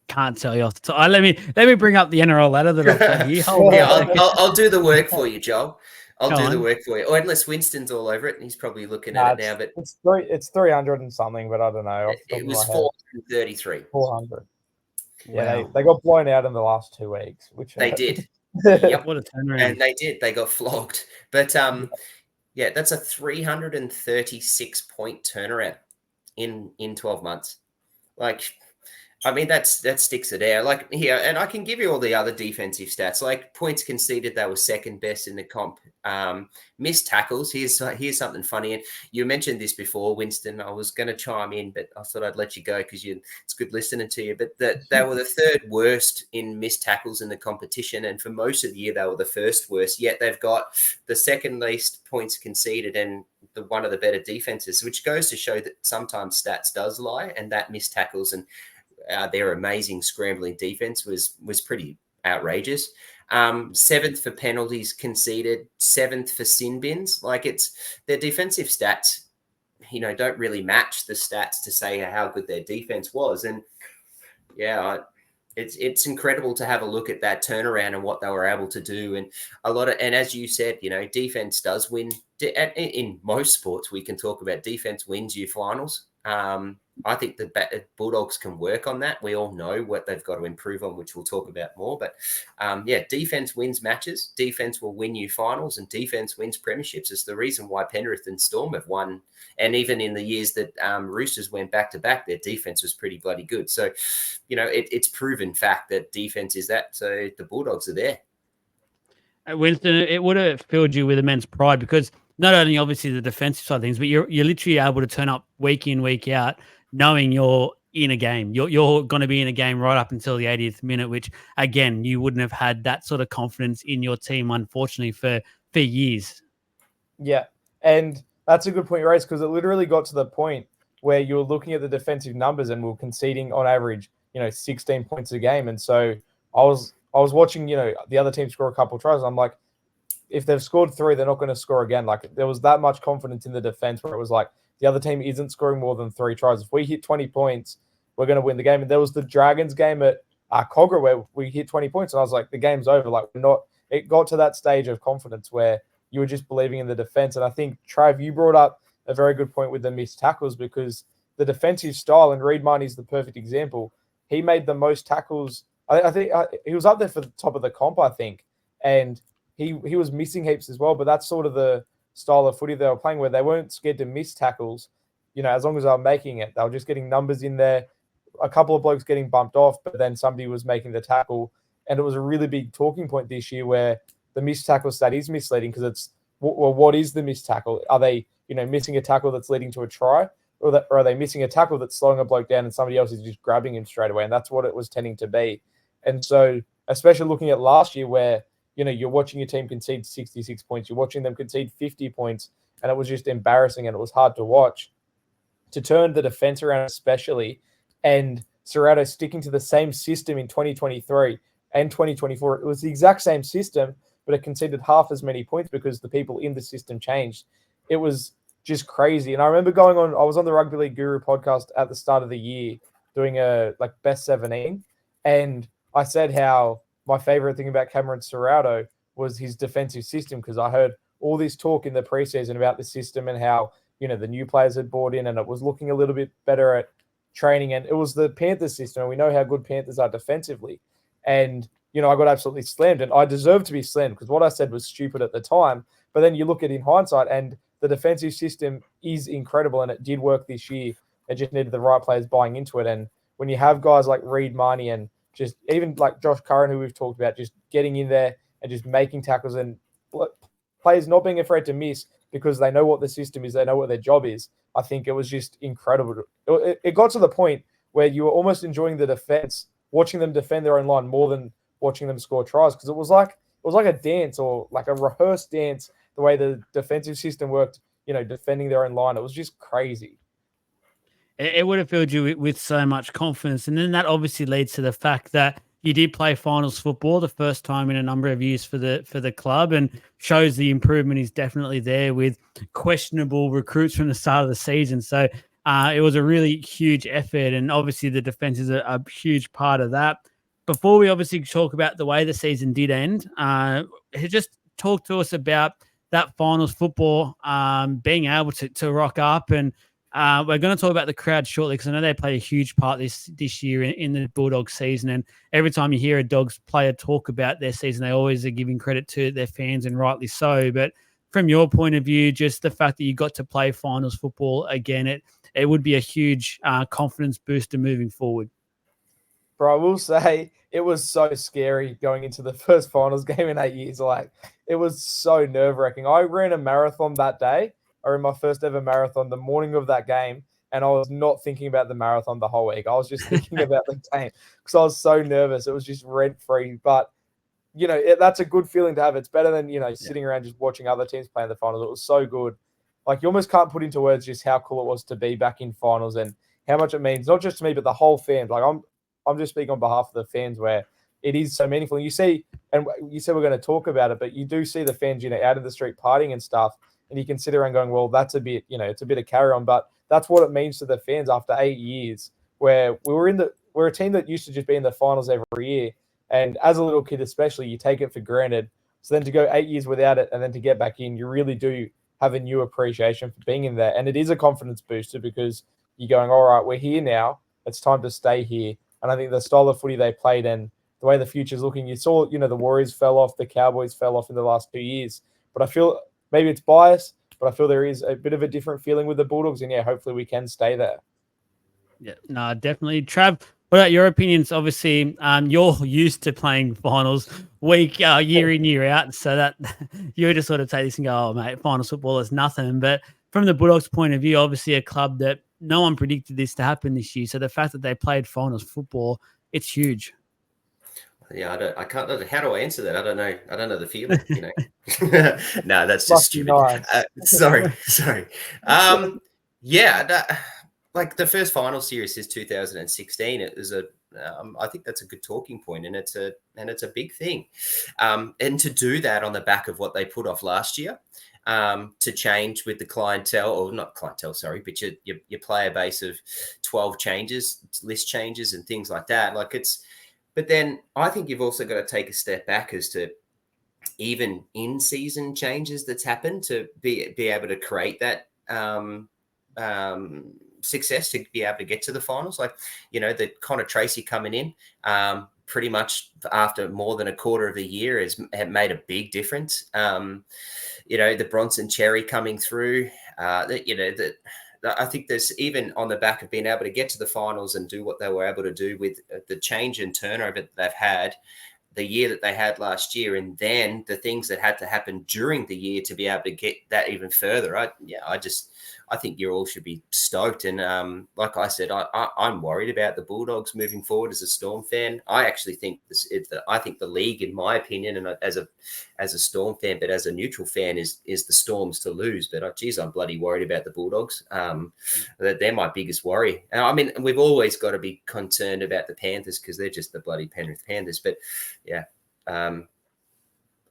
Can't tell you off the top. Let me bring up the NRL ladder that I've got here. I'll do the work for you, Joel. I'll do the work for you. Or unless Winston's all over it and he's probably looking at it now. But it's 300 and something, but I don't know. It was 433. 400. Wow. Yeah, they got blown out in the last 2 weeks, which they did. Yep, what a turnaround. And they did. They got flogged. But Yeah, that's a 336 point turnaround in 12 months. Like, I mean, that sticks it out. Like, here, and I can give you all the other defensive stats. Like, points conceded, they were second best in the comp. Missed tackles. Here's something funny. And you mentioned this before, Winston. I was going to chime in, but I thought I'd let you go because it's good listening to you. But they were the third worst in missed tackles in the competition, and for most of the year, they were the first worst. Yet they've got the second least points conceded and one of the better defenses, which goes to show that sometimes stats does lie, and that missed tackles and their amazing scrambling defense was pretty outrageous. Seventh for penalties conceded, seventh for sin bins. Like, it's their defensive stats, don't really match the stats to say how good their defense was. And yeah, it's incredible to have a look at that turnaround and what they were able to do. And and as you said, defense does win. In most sports, we can talk about defense wins you finals. I think the Bulldogs can work on that. We all know what they've got to improve on, which we'll talk about more. But defense wins matches. Defense will win you finals, and defense wins premierships. It's the reason why Penrith and Storm have won. And even in the years that Roosters went back to back, their defense was pretty bloody good. So, it's proven fact that defense is that. So the Bulldogs are there. Winston, it would have filled you with immense pride because not only obviously the defensive side of things, but you're literally able to turn up week in, week out, knowing you're in a game. You're going to be in a game right up until the 80th minute, which again, you wouldn't have had that sort of confidence in your team, unfortunately, for years. Yeah, and that's a good point you raised, because it literally got to the point where you were looking at the defensive numbers and we were conceding on average, 16 points a game. And so I was watching, the other team score a couple of tries. I'm like, if they've scored 3, they're not going to score again. Like, there was that much confidence in the defense where it was like, the other team isn't scoring more than 3 tries. If we hit 20 points, we're going to win the game. And there was the Dragons game at Cogra where we hit 20 points. And I was like, the game's over. Like, it got to that stage of confidence where you were just believing in the defense. And I think, Trav, you brought up a very good point with the missed tackles, because the defensive style, and Reid Marnie's the perfect example. He made the most tackles. I think he was up there for the top of the comp, I think. And he was missing heaps as well. But that's sort of the style of footy they were playing, where they weren't scared to miss tackles. As long as they were making it, they were just getting numbers in there. A couple of blokes getting bumped off, but then somebody was making the tackle. And it was a really big talking point this year where the missed tackle stat is misleading, because it's, well, what is the missed tackle? Are they, missing a tackle that's leading to a try? Or are they missing a tackle that's slowing a bloke down and somebody else is just grabbing him straight away? And that's what it was tending to be. And so, especially looking at last year where, you're watching your team concede 66 points, you're watching them concede 50 points, and it was just embarrassing and it was hard to watch. To turn the defense around especially, and Serrato sticking to the same system in 2023 and 2024, it was the exact same system, but it conceded half as many points because the people in the system changed. It was just crazy. And I remember I was on the Rugby League Guru podcast at the start of the year doing a best 17. And I said how my favorite thing about Cameron Serrato was his defensive system, because I heard all this talk in the preseason about the system and how, the new players had bought in and it was looking a little bit better at training. And it was the Panthers system. And we know how good Panthers are defensively. And, I got absolutely slammed, and I deserved to be slammed because what I said was stupid at the time. But then you look at it in hindsight, and the defensive system is incredible, and it did work this year. It just needed the right players buying into it. And when you have guys like Reid Marnie and just even like Josh Curran, who we've talked about, just getting in there and just making tackles, and players not being afraid to miss because they know what the system is, they know what their job is. I think it was just incredible. It got to the point where you were almost enjoying the defense, watching them defend their own line more than watching them score tries, because it was like a dance, or like a rehearsed dance, the way the defensive system worked, defending their own line. It was just crazy. It would have filled you with so much confidence. And then that obviously leads to the fact that you did play finals football the first time in a number of years for the club, and shows the improvement is definitely there with questionable recruits from the start of the season. So it was a really huge effort, and obviously the defense is a huge part of that. Before we obviously talk about the way the season did end, just talk to us about that finals football, being able to rock up. And we're going to talk about the crowd shortly, because I know they play a huge part this year in the Bulldogs season. And every time you hear a Dogs player talk about their season, they always are giving credit to their fans, and rightly so. But from your point of view, just the fact that you got to play finals football again, it would be a huge confidence booster moving forward. Bro, I will say it was so scary going into the first finals game in 8 years. Like, it was so nerve-wracking. I ran a marathon that day. I ran my first ever marathon the morning of that game, and I was not thinking about the marathon the whole week. I was just thinking about the game because I was so nervous. It was just rent-free. But, that's a good feeling to have. It's better than, sitting around just watching other teams play in the finals. It was so good. Like, you almost can't put into words just how cool it was to be back in finals and how much it means, not just to me, but the whole fans. Like, I'm just speaking on behalf of the fans where it is so meaningful. You see, and you said we're going to talk about it, but you do see the fans, out in the street partying and stuff, and you can sit around going, well, that's a bit, it's a bit of carry on, but that's what it means to the fans after 8 years where we're a team that used to just be in the finals every year. And as a little kid, especially, you take it for granted. So then to go 8 years without it and then to get back in, you really do have a new appreciation for being in there. And it is a confidence booster because you're going, all right, we're here now. It's time to stay here. And I think the style of footy they played and the way the future's looking, you saw, the Warriors fell off, the Cowboys fell off in the last 2 years. But I feel maybe it's bias, but I feel there is a bit of a different feeling with the Bulldogs. And hopefully we can stay there. Yeah, no, definitely. Trav, what about your opinions? Obviously, you're used to playing finals week, year in, year out. So that you just sort of take this and go, oh, mate, finals football is nothing. But from the Bulldogs' point of view, obviously a club that no one predicted this to happen this year. So the fact that they played finals football, it's huge. Yeah, I can't. How do I answer that? I don't know. I don't know the feeling. No, that's just stupid. Sorry. Like the first final series is 2016. It was I think that's a good talking point, and it's a big thing. And to do that on the back of what they put off last year, to change with the clientele, or not clientele, sorry, but your player base of 12 changes, list changes, and things like that. But then I think you've also got to take a step back as to even in-season changes that's happened to be able to create that success to be able to get to the finals. Like, the Connor Tracy coming in pretty much after more than a quarter of the year has made a big difference. The Bronson Cherry coming through, I think there's even on the back of being able to get to the finals and do what they were able to do with the change in turnover that they've had the year that they had last year, and then the things that had to happen during the year to be able to get that even further. I think you all should be stoked. And like I said, I'm worried about the Bulldogs moving forward as a Storm fan. I actually think I think the league, in my opinion, and as a Storm fan, but as a neutral fan, is the Storms to lose. But geez, I'm bloody worried about the Bulldogs. They're my biggest worry. And I mean, we've always got to be concerned about the Panthers because they're just the bloody Penrith Panthers. But yeah.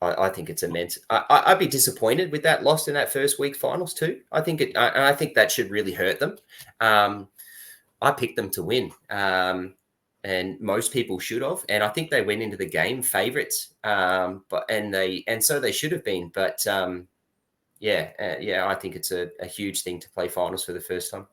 I think it's immense. I'd be disappointed with that loss in that first week finals too. I think that should really hurt them. I picked them to win, and most people should have. And I think they went into the game favourites, so they should have been. But I think it's a huge thing to play finals for the first time.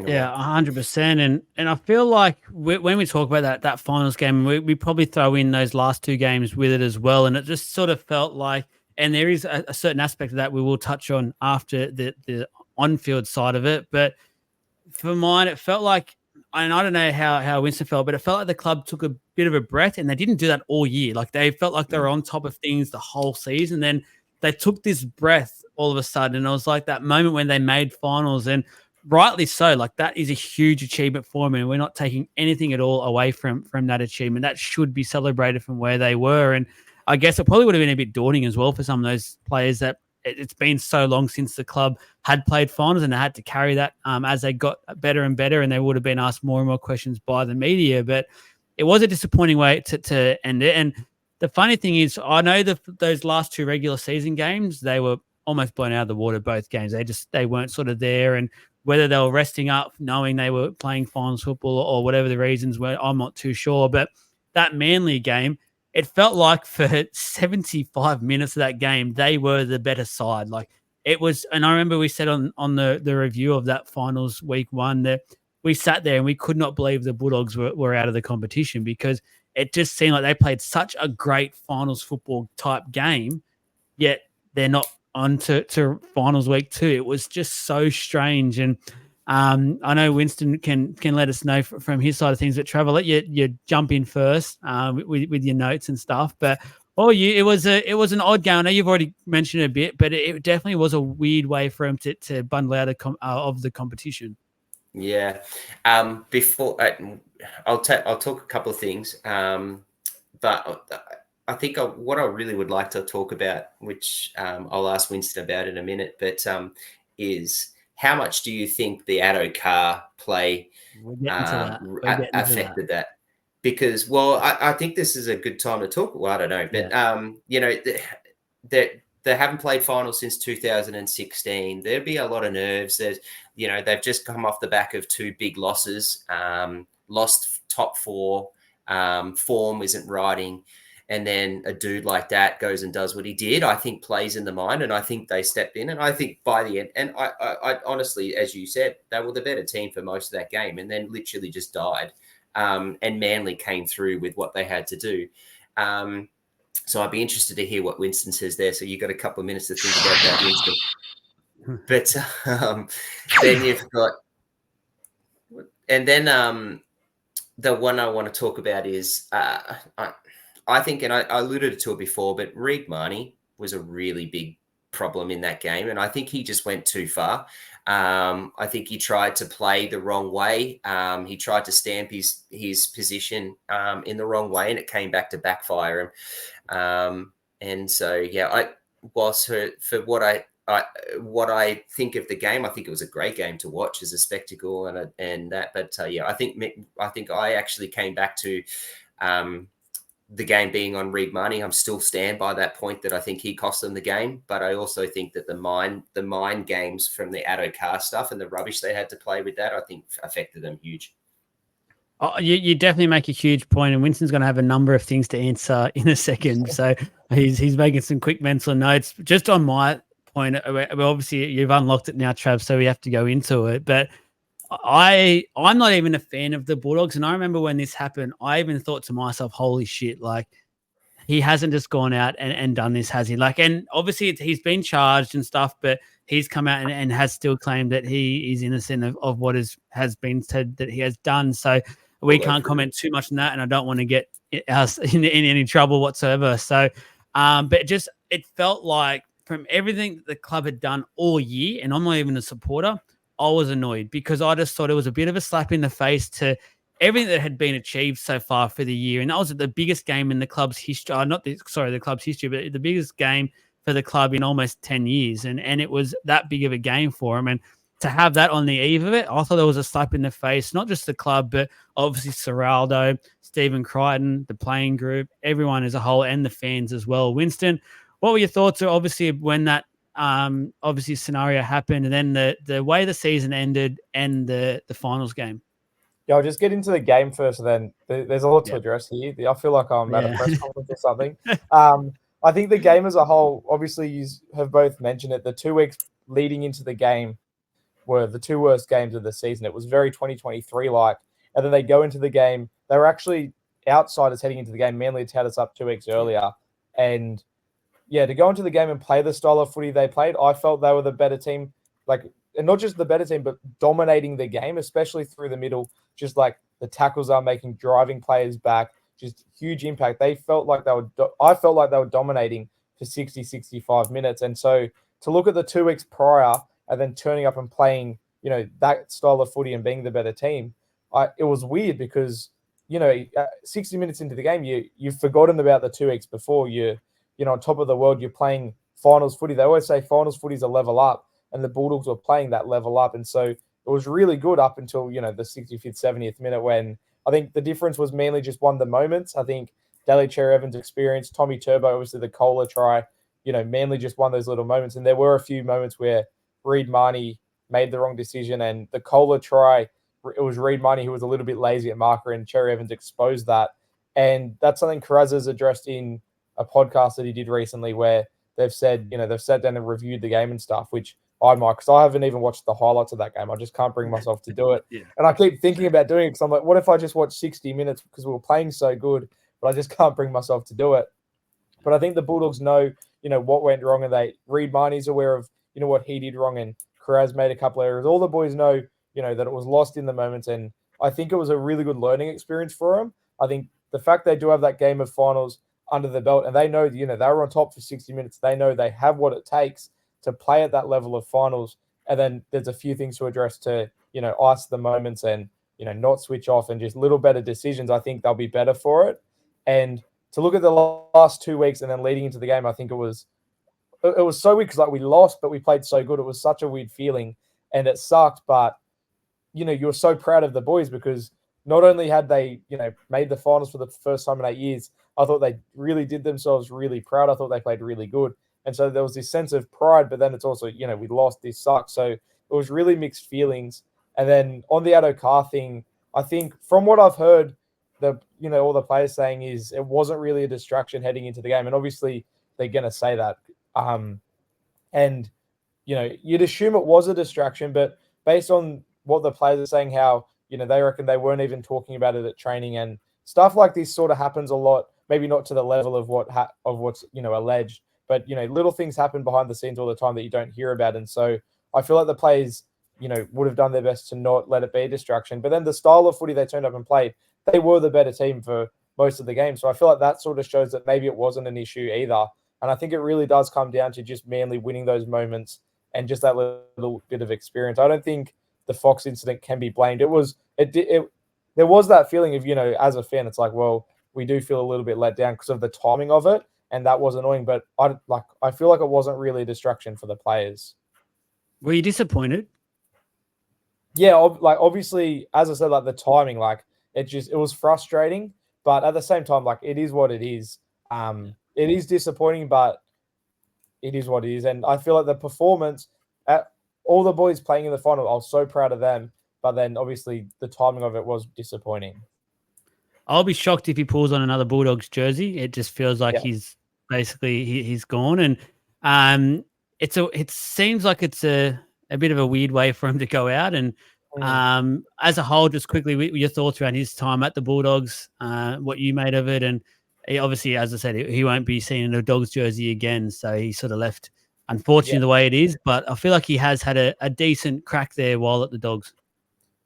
Yeah, 100%. And I feel like when we talk about that finals game, we probably throw in those last two games with it as well. And it just sort of felt like, and there is a certain aspect of that we will touch on after the on-field side of it. But for mine, it felt like, and I don't know how Winston felt, but it felt like the club took a bit of a breath, and they didn't do that all year. Like they felt like they were on top of things the whole season. Then they took this breath all of a sudden. And it was like that moment when they made finals, and rightly so. Like that is a huge achievement for them, and we're not taking anything at all away from that achievement. That should be celebrated from where they were. And I guess it probably would have been a bit daunting as well for some of those players that it's been so long since the club had played finals, and they had to carry that as they got better and better, and they would have been asked more and more questions by the media. But it was a disappointing way to end it. And the funny thing is, I know those last two regular season games, they were almost blown out of the water, both games. They weren't sort of there. And whether they were resting up, knowing they were playing finals football or whatever the reasons were, I'm not too sure. But that Manly game, it felt like for 75 minutes of that game, they were the better side. Like it was, and I remember we said on the review of that finals week one that we sat there and we could not believe the Bulldogs were out of the competition, because it just seemed like they played such a great finals football type game, yet they're not on to finals week 2. It was just so strange. And I know Winston can let us know from his side of things, but Trav, I'll let you jump in first with your notes and stuff. But it was an odd game. I know you've already mentioned it a bit, but it definitely was a weird way for him to bundle out of the competition. Yeah. Before I'll talk a couple of things, but I think what I really would like to talk about, which I'll ask Winston about in a minute, but is how much do you think the Addo Carr play affected that? Because, well, I think this is a good time to talk. Well, I don't know, but they haven't played finals since 2016. There'd be a lot of nerves. They've just come off the back of 2 big losses, lost top 4, form isn't riding. And then a dude like that goes and does what he did, I think plays in the mind. And I think they stepped in. And I think by the end, and I honestly, as you said, they were the better team for most of that game and then literally just died. And Manly came through with what they had to do. So I'd be interested to hear what Winston says there. So you've got a couple of minutes to think about that, Winston. But then you've got, and then the one I want to talk about is, I think, and I alluded to it before, but Reid Marnie was a really big problem in that game. And I think he just went too far. I think he tried to play the wrong way. He tried to stamp his position in the wrong way, and it came back to backfire him. And so, yeah, for what I think of the game, I think it was a great game to watch as a spectacle and that. But yeah, I think I actually came back to the game being on Reid Marnie. I'm still stand by that point that I think he cost them the game, but I also think that the mind games from the Addo Carr stuff and the rubbish they had to play with that, I think affected them huge. Oh, you definitely make a huge point, and Winston's going to have a number of things to answer in a second. So he's making some quick mental notes. Just on my point, obviously you've unlocked it now, Trav, so we have to go into it. But I'm not even a fan of the Bulldogs, and I remember when this happened, I even thought to myself, holy shit, like he hasn't just gone out and done this, has he? Like, and obviously he's been charged and stuff, but he's come out and has still claimed that he is innocent of what has been said that he has done. So we can't comment too much on that, and I don't want to get us in any trouble whatsoever. So, but it felt like from everything that the club had done all year, and I'm not even a supporter, I was annoyed because I just thought it was a bit of a slap in the face to everything that had been achieved so far for the year. And that was the biggest game in the club's history. The club's history, but the biggest game for the club in almost 10 years. And it was that big of a game for him. And to have that on the eve of it, I thought it was a slap in the face, not just the club, but obviously Serraldo, Stephen Crichton, the playing group, everyone as a whole, and the fans as well. Winston, what were your thoughts, obviously, when that obviously scenario happened, and then the way the season ended and the finals game? Yeah, I'll just get into the game first, and then there's a lot to address here. I feel like I'm at a press conference or something. I think the game as a whole, obviously you have both mentioned it, the 2 weeks leading into the game were the 2 worst games of the season. It was very 2023-like. And then they go into the game. They were actually outsiders heading into the game. Manly had us up 2 weeks earlier. And, yeah, to go into the game and play the style of footy they played, I felt they were the better team. And not just the better team, but dominating the game, especially through the middle. Just like the tackles are making, driving players back, just huge impact. I felt like they were dominating for 60, 65 minutes. And so to look at the 2 weeks prior and then turning up and playing, that style of footy and being the better team, it was weird because, 60 minutes into the game, you've forgotten about the 2 weeks before. You're on top of the world. You're playing finals footy. They always say finals footy is a level up, and the Bulldogs were playing that level up. And so it was really good up until, the 65th, 70th minute, when I think the difference was Manly just won the moments. I think Daly Cherry Evans' experience, Tommy Turbo, obviously the Kohler try, Manly just won those little moments. And there were a few moments where Reid Marnie made the wrong decision, and the Kohler try, it was Reid Marnie who was a little bit lazy at marker, and Cherry Evans exposed that. And that's something Carrazza's addressed in a podcast that he did recently, where they've said, they've sat down and reviewed the game and stuff, which I might, because I haven't even watched the highlights of that game. I just can't bring myself to do it. Yeah. And I keep thinking about doing it because I'm like, what if I just watch 60 minutes because we were playing so good, but I just can't bring myself to do it. But I think the Bulldogs know, what went wrong, and Reed Marnie's aware of, what he did wrong, and Carraz made a couple of errors. All the boys know, that it was lost in the moments, and I think it was a really good learning experience for them. I think the fact they do have that game of finals under the belt, and they know, they were on top for 60 minutes. They know they have what it takes to play at that level of finals. And then there's a few things to address to, ice the moments and, not switch off, and just little better decisions. I think they'll be better for it. And to look at the last 2 weeks and then leading into the game, I think it was so weird because we lost, but we played so good. It was such a weird feeling, and it sucked. But you're so proud of the boys because not only had they made the finals for the first time in 8 years, I thought they really did themselves really proud. I thought they played really good, and so there was this sense of pride. But then it's also we lost. This sucks. So it was really mixed feelings. And then on the Addo Carr thing, I think from what I've heard, all the players saying is it wasn't really a distraction heading into the game, and obviously they're going to say that. And you'd assume it was a distraction, but based on what the players are saying, how they reckon they weren't even talking about it at training, and stuff like this sort of happens a lot. Maybe not to the level of what's alleged, but little things happen behind the scenes all the time that you don't hear about, and so I feel like the players would have done their best to not let it be a distraction. But then the style of footy they turned up and played, they were the better team for most of the game. So I feel like that sort of shows that maybe it wasn't an issue either. And I think it really does come down to just Manly winning those moments and just that little bit of experience. I don't think the Fox incident can be blamed. There was that feeling of, as a fan, it's like, well, we do feel a little bit let down because of the timing of it, and that was annoying. But I feel like it wasn't really a distraction for the players. Were you disappointed? Yeah, obviously, as I said, the timing, it was frustrating, but at the same time, it is what it is. It is disappointing, but it is what it is. And I feel like the performance, all the boys playing in the final, I was so proud of them. But then obviously the timing of it was disappointing. I'll be shocked if he pulls on another Bulldogs jersey. It just feels like he's basically he's gone, and it seems like it's a bit of a weird way for him to go out. And as a whole, just quickly, your thoughts around his time at the Bulldogs, what you made of it, and he obviously, as I said, he won't be seen in a Dogs jersey again, so he sort of left, unfortunately, the way it is. But I feel like he has had a decent crack there while at the Dogs.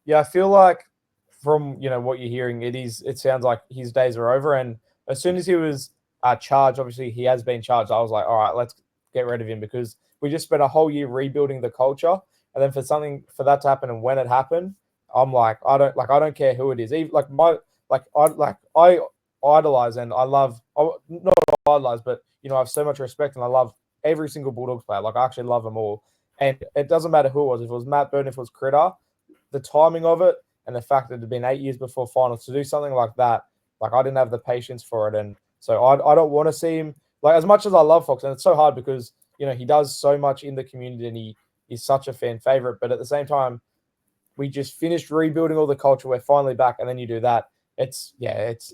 Yeah, I feel like from what you're hearing, it sounds like his days are over. And as soon as he was charged, obviously he has been charged. I was like, all right, let's get rid of him, because we just spent a whole year rebuilding the culture, and then for that to happen, and when it happened, I'm like, I don't care who it is. Even I idolize and I love, not idolize, but I have so much respect and I love every single Bulldogs player. I actually love them all, and it doesn't matter who it was. If it was Matt Burton, if it was Critter, the timing of it and the fact that it had been 8 years before finals to do something like that, I didn't have the patience for it, and so I don't want to see him. As much as I love Fox, and it's so hard because he does so much in the community and he's such a fan favorite, but at the same time, we just finished rebuilding all the culture. We're finally back, and then you do that. It's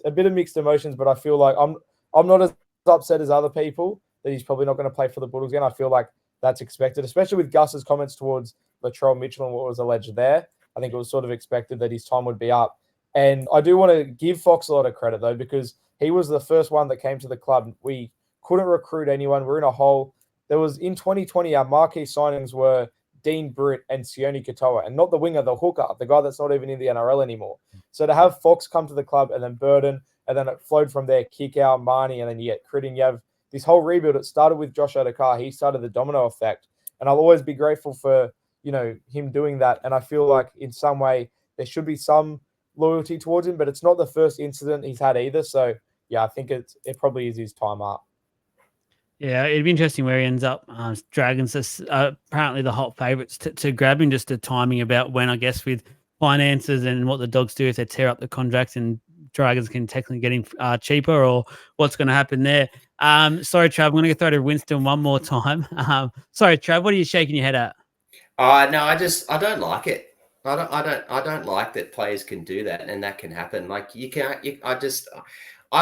a bit of mixed emotions, but I feel like I'm not as upset as other people that he's probably not going to play for the Bulldogs again. I feel like that's expected, especially with Gus's comments towards Latrell Mitchell and what was alleged there. I think it was sort of expected that his time would be up. And I do want to give Fox a lot of credit, though, because he was the first one that came to the club. We couldn't recruit anyone. We're in a hole. There was, in 2020, our marquee signings were Dean Britt and Sione Katoa, and not the winger, the hooker, the guy that's not even in the NRL anymore. So to have Fox come to the club, and then Burden, and then it flowed from there, Kikau, Marnie, and then you get Critting. You have this whole rebuild. It started with Josh Addo-Carr. He started the domino effect. And I'll always be grateful for, him doing that. And I feel like in some way there should be some loyalty towards him, but it's not the first incident he's had either. So yeah, I think it probably is his time up. Yeah, it'd be interesting where he ends up. Dragons are apparently the hot favourites to grab him. Just the timing about when, I guess, with finances and what the Dogs do if they tear up the contracts, and Dragons can technically get him cheaper, or what's going to happen there. Sorry, Trav, I'm going to throw to Winston one more time. Sorry, Trav, what are you shaking your head at? No, I don't like it. I don't like that players can do that and that can happen. I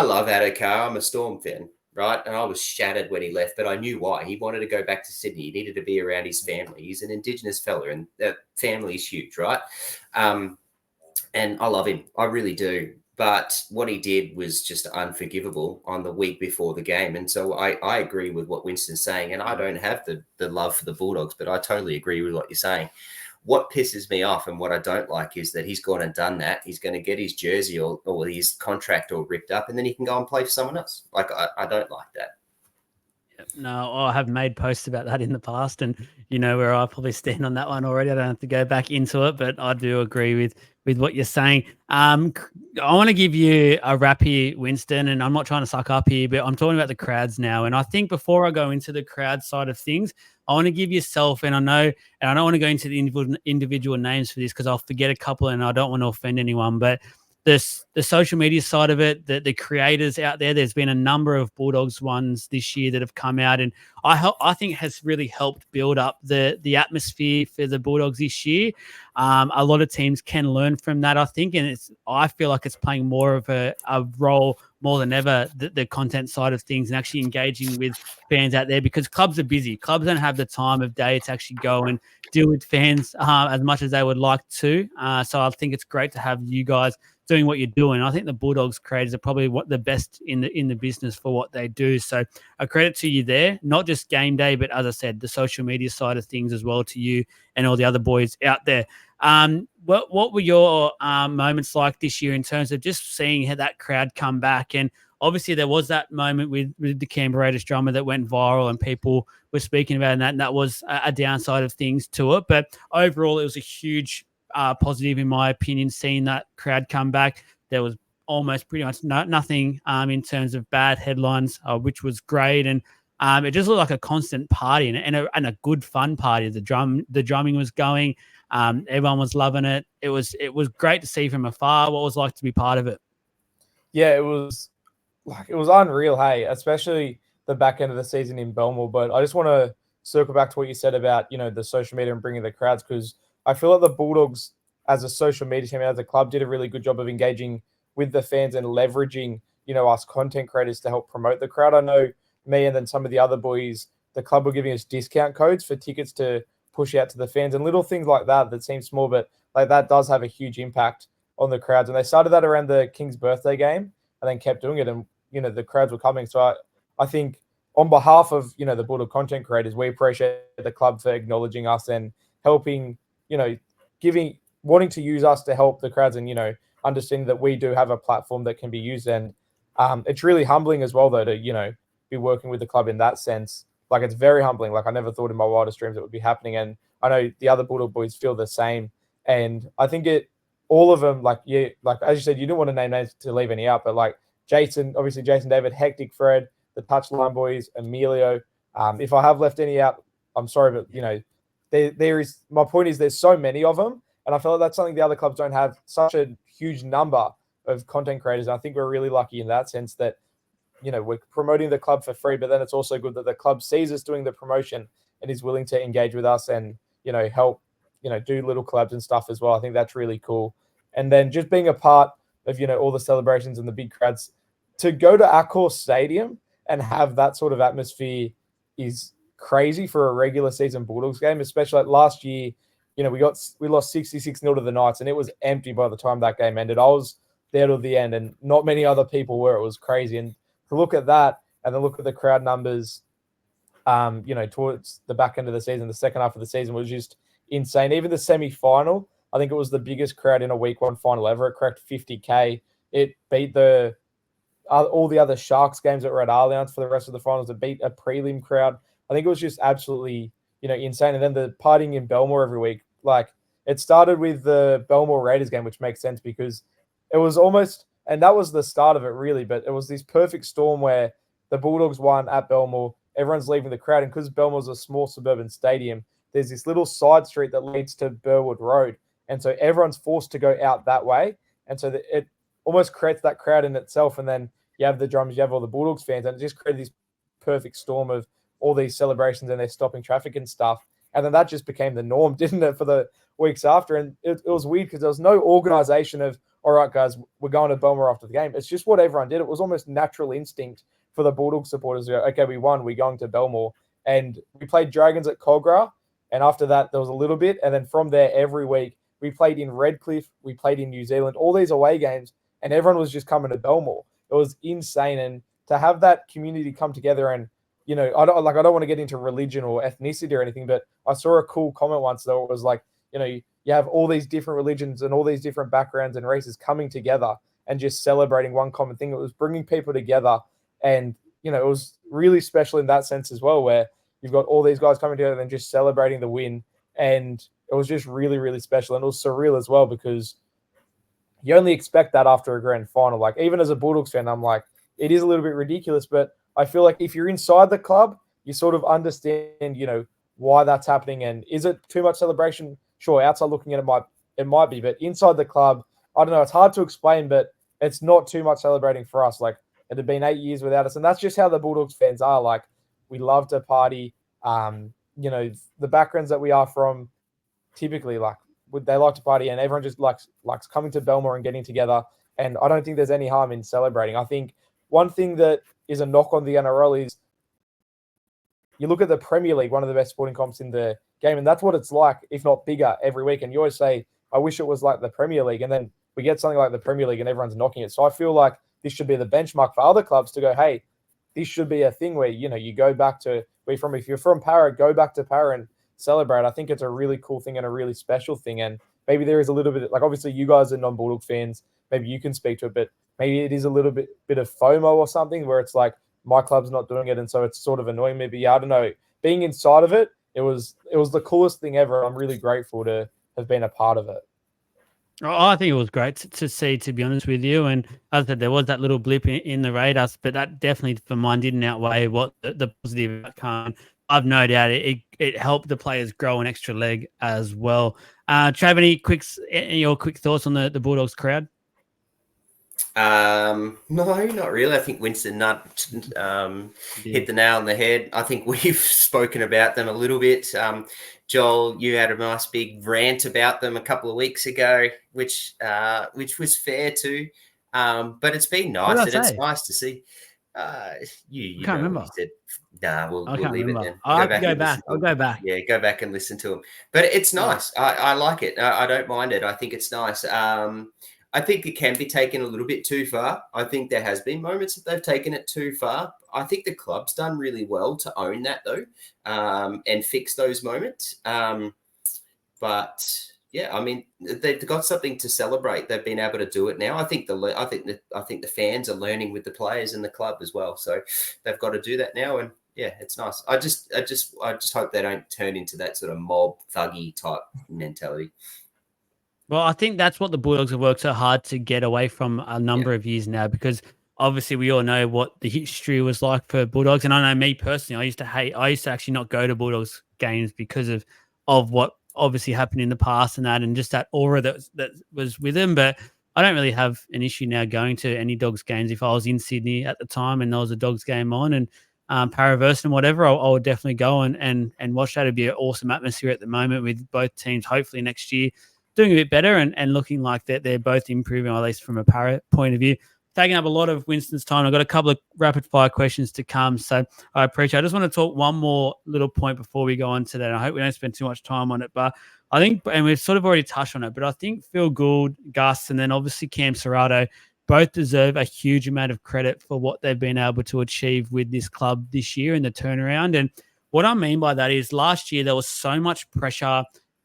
love Addo-Carr. I'm a Storm fan, right? And I was shattered when he left, but I knew why. He wanted to go back to Sydney. He needed to be around his family. He's an Indigenous fella, and that family is huge, right? And I love him. I really do. But what he did was just unforgivable on the week before the game. And so I agree with what Winston's saying. And I don't have the love for the Bulldogs, but I totally agree with what you're saying. What pisses me off and what I don't like is that he's gone and done that. He's going to get his jersey or his contract all ripped up, and then he can go and play for someone else. Like, I don't like that. No, I have made posts about that in the past, and you know where I probably stand on that one already. I don't have to go back into it, but I do agree with what you're saying. I want to give you a wrap here, Winston, and I'm not trying to suck up here, but I'm talking about the crowds now. And I think before I go into the crowd side of things, I want to give yourself, and I don't want to go into the individual names for this because I'll forget a couple, and I don't want to offend anyone, but the social media side of it, the creators out there, there's been a number of Bulldogs ones this year that have come out, and I think has really helped build up the atmosphere for the Bulldogs this year. A lot of teams can learn from that, I think, and I feel like it's playing more of a role more than ever, the content side of things and actually engaging with fans out there, because clubs are busy. Clubs don't have the time of day to actually go and deal with fans as much as they would like to. So I think it's great to have you guys doing what you're doing. I think the Bulldogs creators are probably the best in the business for what they do. So a credit to you there, not just game day, but as I said, the social media side of things as well, to you and all the other boys out there. What were your moments like this year in terms of just seeing how that crowd come back? And obviously there was that moment with the Canberra drama that went viral and people were speaking about that, and that was a downside of things to it. But overall, it was a huge positive, in my opinion, seeing that crowd come back. There was almost pretty much nothing in terms of bad headlines, which was great. And it just looked like a constant party and a good fun party. The drumming was going. Everyone was loving it. It was great to see from afar. What it was like to be part of it? Yeah, it was unreal, hey, especially the back end of the season in Belmore. But I just want to circle back to what you said about, the social media and bringing the crowds, because I feel like the Bulldogs as a social media team, as a club, did a really good job of engaging with the fans and leveraging, us content creators to help promote the crowd. I know me and then some of the other boys, the club were giving us discount codes for tickets to push out to the fans and little things like that seem small, but like that does have a huge impact on the crowds. And they started that around the King's birthday game and then kept doing it. And, the crowds were coming. So I think on behalf of, the Bulldog content creators, we appreciate the club for acknowledging us and helping, wanting to use us to help the crowds and, understanding that we do have a platform that can be used. And it's really humbling as well, though, to, be working with the club in that sense. Like, it's very humbling. Like, I never thought in my wildest dreams it would be happening. And I know the other Bulldog boys feel the same. And I think all of them, like as you said, you didn't want to name names to leave any out, but like Jason David, Hectic Fred, the Touchline boys, Emilio. If I have left any out, I'm sorry, but there is, my point is there's so many of them, and I feel like that's something the other clubs don't have, such a huge number of content creators. And I think we're really lucky in that sense that we're promoting the club for free, but then it's also good that the club sees us doing the promotion and is willing to engage with us and help do little clubs and stuff as well. I think that's really cool. And then just being a part of all the celebrations and the big crowds, to go to Accor Stadium and have that sort of atmosphere is crazy for a regular season Bulldogs game, especially like last year. We lost 66-0 to the Knights, and it was empty by the time that game ended. I was there till the end, and not many other people were. It was crazy. And to look at that and then look at the crowd numbers, towards the back end of the season, the second half of the season was just insane. Even the semi-final, I think it was the biggest crowd in a week one final ever. It cracked 50K. It beat all the other Sharks games that were at Allianz for the rest of the finals. It beat a prelim crowd. I think it was just absolutely, insane. And then the partying in Belmore every week, like it started with the Belmore Raiders game, which makes sense because it was almost, and that was the start of it really, but it was this perfect storm where the Bulldogs won at Belmore. Everyone's leaving the crowd. And because Belmore's a small suburban stadium, there's this little side street that leads to Burwood Road. And so everyone's forced to go out that way. And so it almost creates that crowd in itself. And then you have the drums, you have all the Bulldogs fans, and it just created this perfect storm of all these celebrations and they're stopping traffic and stuff. And then that just became the norm, didn't it, for the weeks after? And it was weird because there was no organization of, all right, guys, we're going to Belmore after the game. It's just what everyone did. It was almost natural instinct for the Bulldogs supporters to go, okay, we won, we're going to Belmore. And we played Dragons at Cogra. And after that, there was a little bit. And then from there, every week, we played in Redcliffe, we played in New Zealand, all these away games. and everyone was just coming to Belmore. It was insane. And to have that community come together and, I don't want to get into religion or ethnicity or anything, but I saw a cool comment once though. It was like, you have all these different religions and all these different backgrounds and races coming together and just celebrating one common thing. It was bringing people together. And, it was really special in that sense as well, where you've got all these guys coming together and just celebrating the win. And it was just really, really special. And it was surreal as well, because you only expect that after a grand final. Like, even as a Bulldogs fan, I'm like, it is a little bit ridiculous, but I feel like if you're inside the club, you sort of understand, why that's happening. And is it too much celebration? Sure, outside looking at it might be, but inside the club, I don't know. It's hard to explain, but it's not too much celebrating for us. Like, it had been 8 years without us, and that's just how the Bulldogs fans are. Like, we love to party. The backgrounds that we are from, typically, like, they like to party, and everyone just likes coming to Belmore and getting together. And I don't think there's any harm in celebrating. I think one thing that is a knock on the NRL is you look at the Premier League, one of the best sporting comps in the game, and that's what it's like, if not bigger, every week. And you always say, I wish it was like the Premier League. And then we get something like the Premier League and everyone's knocking it. So I feel like this should be the benchmark for other clubs to go, hey, this should be a thing where, you go back to where you're from. If you're from Para, go back to Para and celebrate. I think it's a really cool thing and a really special thing. And maybe there is a little bit, like, obviously you guys are non-Bulldog fans. Maybe you can speak to it, but maybe it is a little bit of FOMO or something where it's like, my club's not doing it, and so it's sort of annoying me. But yeah, I don't know. Being inside of it, it was the coolest thing ever. I'm really grateful to have been a part of it. Oh, I think it was great to see, to be honest with you. And as I said, there was that little blip in the radars, but that definitely, for mine, didn't outweigh what the positive outcome. I've no doubt it helped the players grow an extra leg as well. Trav, any your quick thoughts on the Bulldogs crowd? No, not really. I think Winston Nutt hit the nail on the head. I think we've spoken about them a little bit. Joel, you had a nice big rant about them a couple of weeks ago, which was fair too. But it's been nice, and it's nice to see. You can't remember. You said, nah, we'll leave remember. it then. I'll go back. I'll go back. Yeah, go back and listen to them. But it's nice. I like it. I don't mind it. I think it's nice. I think it can be taken a little bit too far. I think there has been moments that they've taken it too far. I think the club's done really well to own that though, and fix those moments. But yeah, I mean, they've got something to celebrate. They've been able to do it now. I think the fans are learning with the players and the club as well. So they've got to do that now, and yeah, it's nice. I just hope they don't turn into that sort of mob thuggy type mentality. Well, I think that's what the Bulldogs have worked so hard to get away from a number of years now, because obviously we all know what the history was like for Bulldogs. And I know me personally, I used to actually not go to Bulldogs games because of what obviously happened in the past and that, and just that aura that was with them. But I don't really have an issue now going to any Dogs games. If I was in Sydney at the time and there was a Dogs game on and Paraverse and whatever, I would definitely go and watch that. It'd be an awesome atmosphere at the moment with both teams, hopefully next year doing a bit better and looking like they're both improving, or at least from a Para point of view. Taking up a lot of Winston's time. I've got a couple of rapid fire questions to come, so I appreciate it. I just want to talk one more little point before we go on to that. I hope we don't spend too much time on it, but I think, and we've sort of already touched on it, but I think Phil Gould, Gus, and then obviously Cam Serrato both deserve a huge amount of credit for what they've been able to achieve with this club this year in the turnaround. And what I mean by that is last year there was so much pressure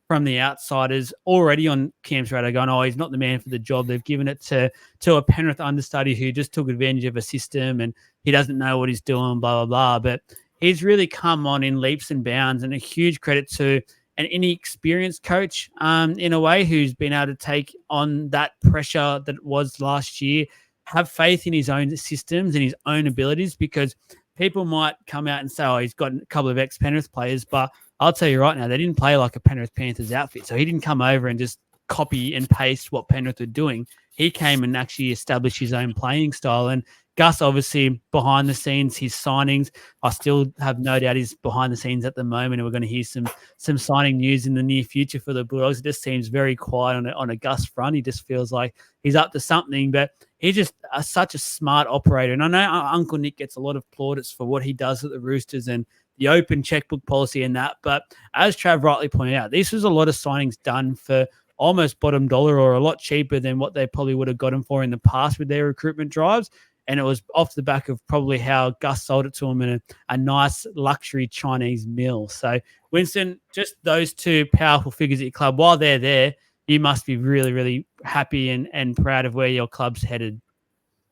from the outsiders already on Cam Serrato going, oh, he's not the man for the job. They've given it to a Penrith understudy who just took advantage of a system and he doesn't know what he's doing, blah, blah, blah. But he's really come on in leaps and bounds, and a huge credit to an inexperienced coach in a way who's been able to take on that pressure that was last year, have faith in his own systems and his own abilities, because people might come out and say, oh, he's got a couple of ex-Penrith players, but I'll tell you right now, they didn't play like a Penrith Panthers outfit. So he didn't come over and just copy and paste what Penrith were doing. He came and actually established his own playing style. And Gus, obviously, behind the scenes, his signings, I still have no doubt he's behind the scenes at the moment. And we're going to hear some signing news in the near future for the Bulldogs. It just seems very quiet on a Gus front. He just feels like he's up to something, but he's just such a smart operator. And I know Uncle Nick gets a lot of plaudits for what he does at the Roosters and the open checkbook policy and that. But as Trav rightly pointed out, this was a lot of signings done for almost bottom dollar or a lot cheaper than what they probably would have got him for in the past with their recruitment drives. And it was off the back of probably how Gus sold it to him in a nice luxury Chinese meal. So, Winston, just those two powerful figures at your club, while they're there, you must be really, really happy and proud of where your club's headed.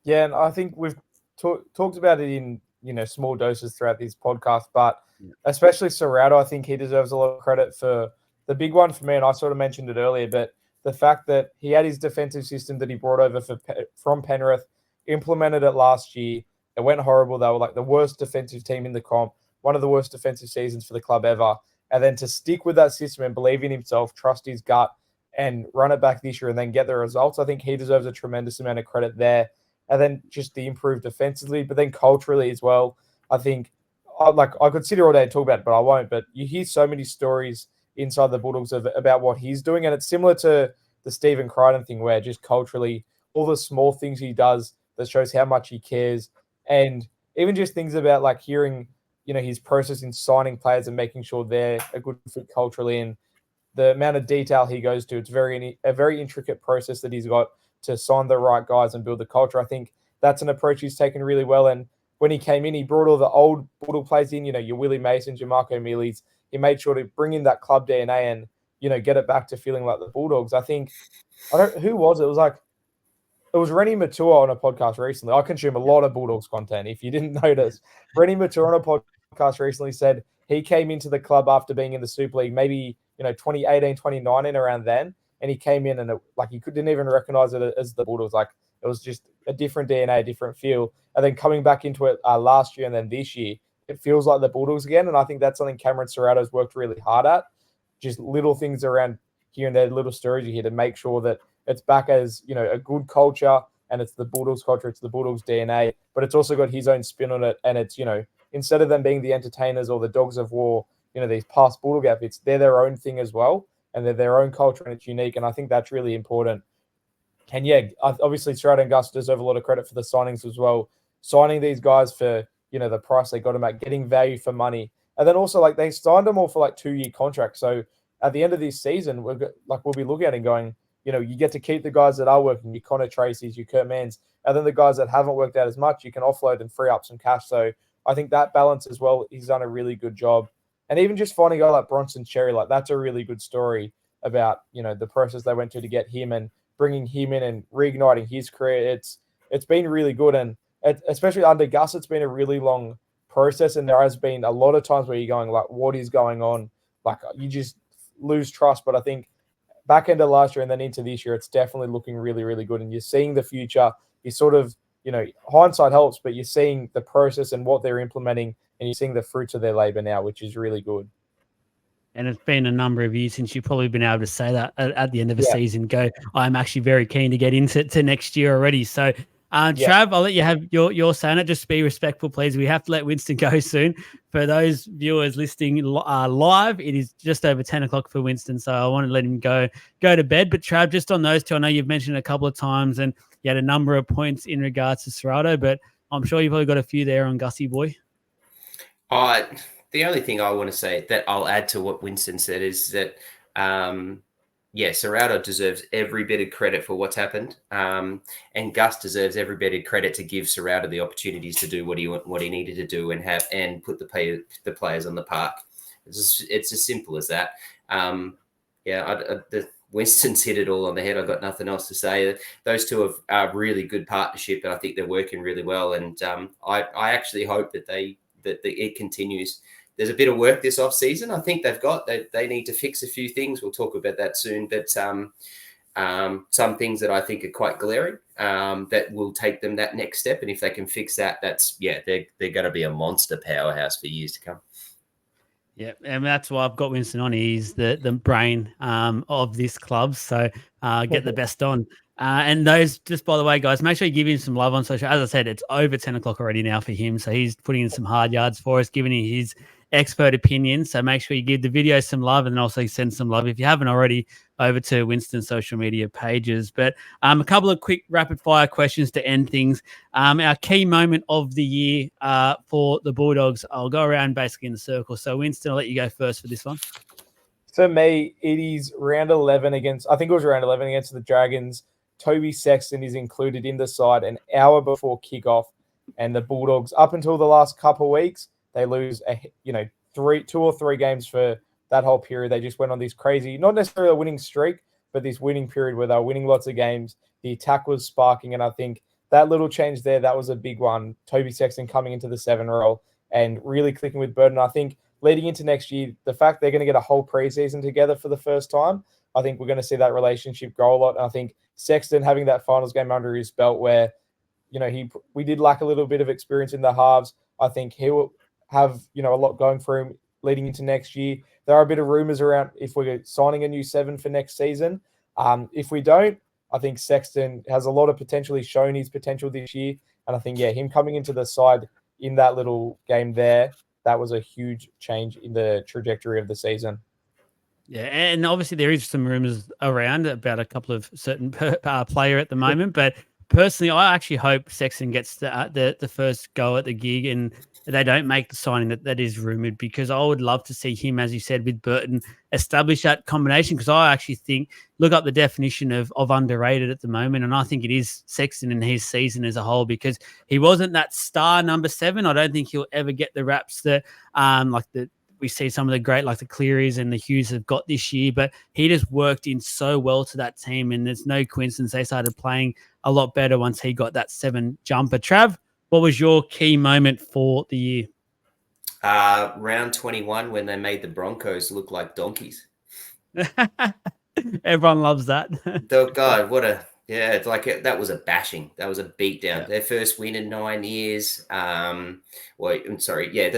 Yeah, and I think we've talked about it in small doses throughout this podcast, but especially Serrato, I think he deserves a lot of credit for the big one for me. And I sort of mentioned it earlier, but the fact that he had his defensive system that he brought over from Penrith, implemented it last year. It went horrible. They were like the worst defensive team in the comp, one of the worst defensive seasons for the club ever. And then to stick with that system and believe in himself, trust his gut, and run it back this year and then get the results, I think he deserves a tremendous amount of credit there. And then just the improved defensively, but then culturally as well. I think, I could sit here all day and talk about it, but I won't. But you hear so many stories inside the Bulldogs about what he's doing. And it's similar to the Stephen Crichton thing, where just culturally, all the small things he does that shows how much he cares. And even just things about like hearing, his process in signing players and making sure they're a good fit culturally, and the amount of detail he goes to. It's a very intricate process that he's got to sign the right guys and build the culture. I think that's an approach he's taken really well. And when he came in, he brought all the old Bulldog players in, your Willie Masons, your Marco Mealy's. He made sure to bring in that club DNA and, get it back to feeling like the Bulldogs. I think, who was it? It was Rennie Matua on a podcast recently. I consume a lot of Bulldogs content. If you didn't notice, Rennie Matua on a podcast recently said he came into the club after being in the Super League, maybe, 2018, 2019, around then. And he came in and he didn't even recognize it as the Bulldogs. Like, it was just a different DNA, different feel. And then coming back into it last year and then this year, it feels like the Bulldogs again. And I think that's something Cameron Serrato's worked really hard at. Just little things around here and there, little stories you hear to make sure that it's back as, a good culture, and it's the Bulldogs culture, it's the Bulldogs DNA, but it's also got his own spin on it. And it's, instead of them being the entertainers or the dogs of war, these past Bulldog outfits, they're their own thing as well. And they're their own culture, and it's unique. And I think that's really important. And yeah, obviously Serrato and Gus deserve a lot of credit for the signings as well. Signing these guys for, the price they got them at, getting value for money. And then also, they signed them all for 2-year contracts. So at the end of this season, we'll be looking at it and going, you get to keep the guys that are working, your Connor Tracy's, your Kurt Manns, and then the guys that haven't worked out as much, you can offload and free up some cash. So I think that balance as well, he's done a really good job. And even just finding a guy like Bronson Cherry, that's a really good story about, the process they went to get him and bringing him in and reigniting his career. It's been really good. And especially under Gus, it's been a really long process. And there has been a lot of times where you're going, what is going on? You just lose trust. But I think back end of last year and then into this year, it's definitely looking really, really good. And you're seeing the future. You sort of, hindsight helps, but you're seeing the process and what they're implementing, and you're seeing the fruits of their labor now, which is really good. And it's been a number of years since you've probably been able to say that at the end of a season. I'm actually very keen to get into next year already. So, Trav, I'll let you have your say on it. Just be respectful, please. We have to let Winston go soon. For those viewers listening live, it is just over 10 o'clock for Winston, so I want to let him go to bed. But Trav, just on those two, I know you've mentioned it a couple of times, and you had a number of points in regards to Serrato, but I'm sure you've probably got a few there on Gussie Boy. The only thing I want to say that I'll add to what Winston said is that, Serrato deserves every bit of credit for what's happened, and Gus deserves every bit of credit to give Serrato the opportunities to do what he needed to do and put the players on the park. It's as simple as that. Winston's hit it all on the head. I've got nothing else to say. Those two are really good partnership, and I think they're working really well. And I actually hope that it continues. There's a bit of work this off season. I think they need to fix a few things. We'll talk about that soon. But some things that I think are quite glaring that will take them that next step. And if they can fix that, they're going to be a monster powerhouse for years to come. Yeah, and that's why I've got Winston on. He's the brain of this club. So get the best on. And those, just by the way, guys, make sure you give him some love on social. As I said, it's over 10 o'clock already now for him. So he's putting in some hard yards for us, giving his expert opinion. So make sure you give the video some love, and then also send some love, if you haven't already, over to Winston's social media pages. But a couple of quick rapid fire questions to end things. Our key moment of the year for the Bulldogs. I'll go around basically in the circle. So Winston, I'll let you go first for this one. for me, it is round 11 against, I think it was round 11 against the Dragons. Toby Sexton is included in the side an hour before kickoff, and the Bulldogs, up until the last couple of weeks, they lose, 2 or 3 games for that whole period. They just went on this crazy, not necessarily a winning streak, but this winning period where they were winning lots of games. The attack was sparking, and I think that little change there, that was a big one. Toby Sexton coming into the 7 role and really clicking with Burton. I think leading into next year, the fact they're going to get a whole preseason together for the first time, I think we're going to see that relationship grow a lot. And I think Sexton having that finals game under his belt where, we did lack a little bit of experience in the halves. I think he will have, a lot going for him leading into next year. There are a bit of rumors around if we're signing a new 7 for next season. If we don't, I think Sexton has a lot of potential. He's shown his potential this year. And I think, him coming into the side in that little game there, that was a huge change in the trajectory of the season. Yeah, and obviously there is some rumors around about a couple of certain player at the moment, but personally, I actually hope Sexton gets the first go at the gig and they don't make the signing that is rumored, because I would love to see him, as you said, with Burton, establish that combination, because I actually think, look up the definition of underrated at the moment, and I think it is Sexton in his season as a whole, because he wasn't that star number 7. I don't think he'll ever get the raps that we see some of the great, like the Clearys and the Hughes have got this year, but he just worked in so well to that team, and there's no coincidence they started playing a lot better once he got that 7 jumper. Trav, what was your key moment for the year? Round 21, when they made the Broncos look like donkeys. Everyone loves that. Oh, God, it's like that was a bashing. That was a beatdown. Yeah. Their first win in 9 years. The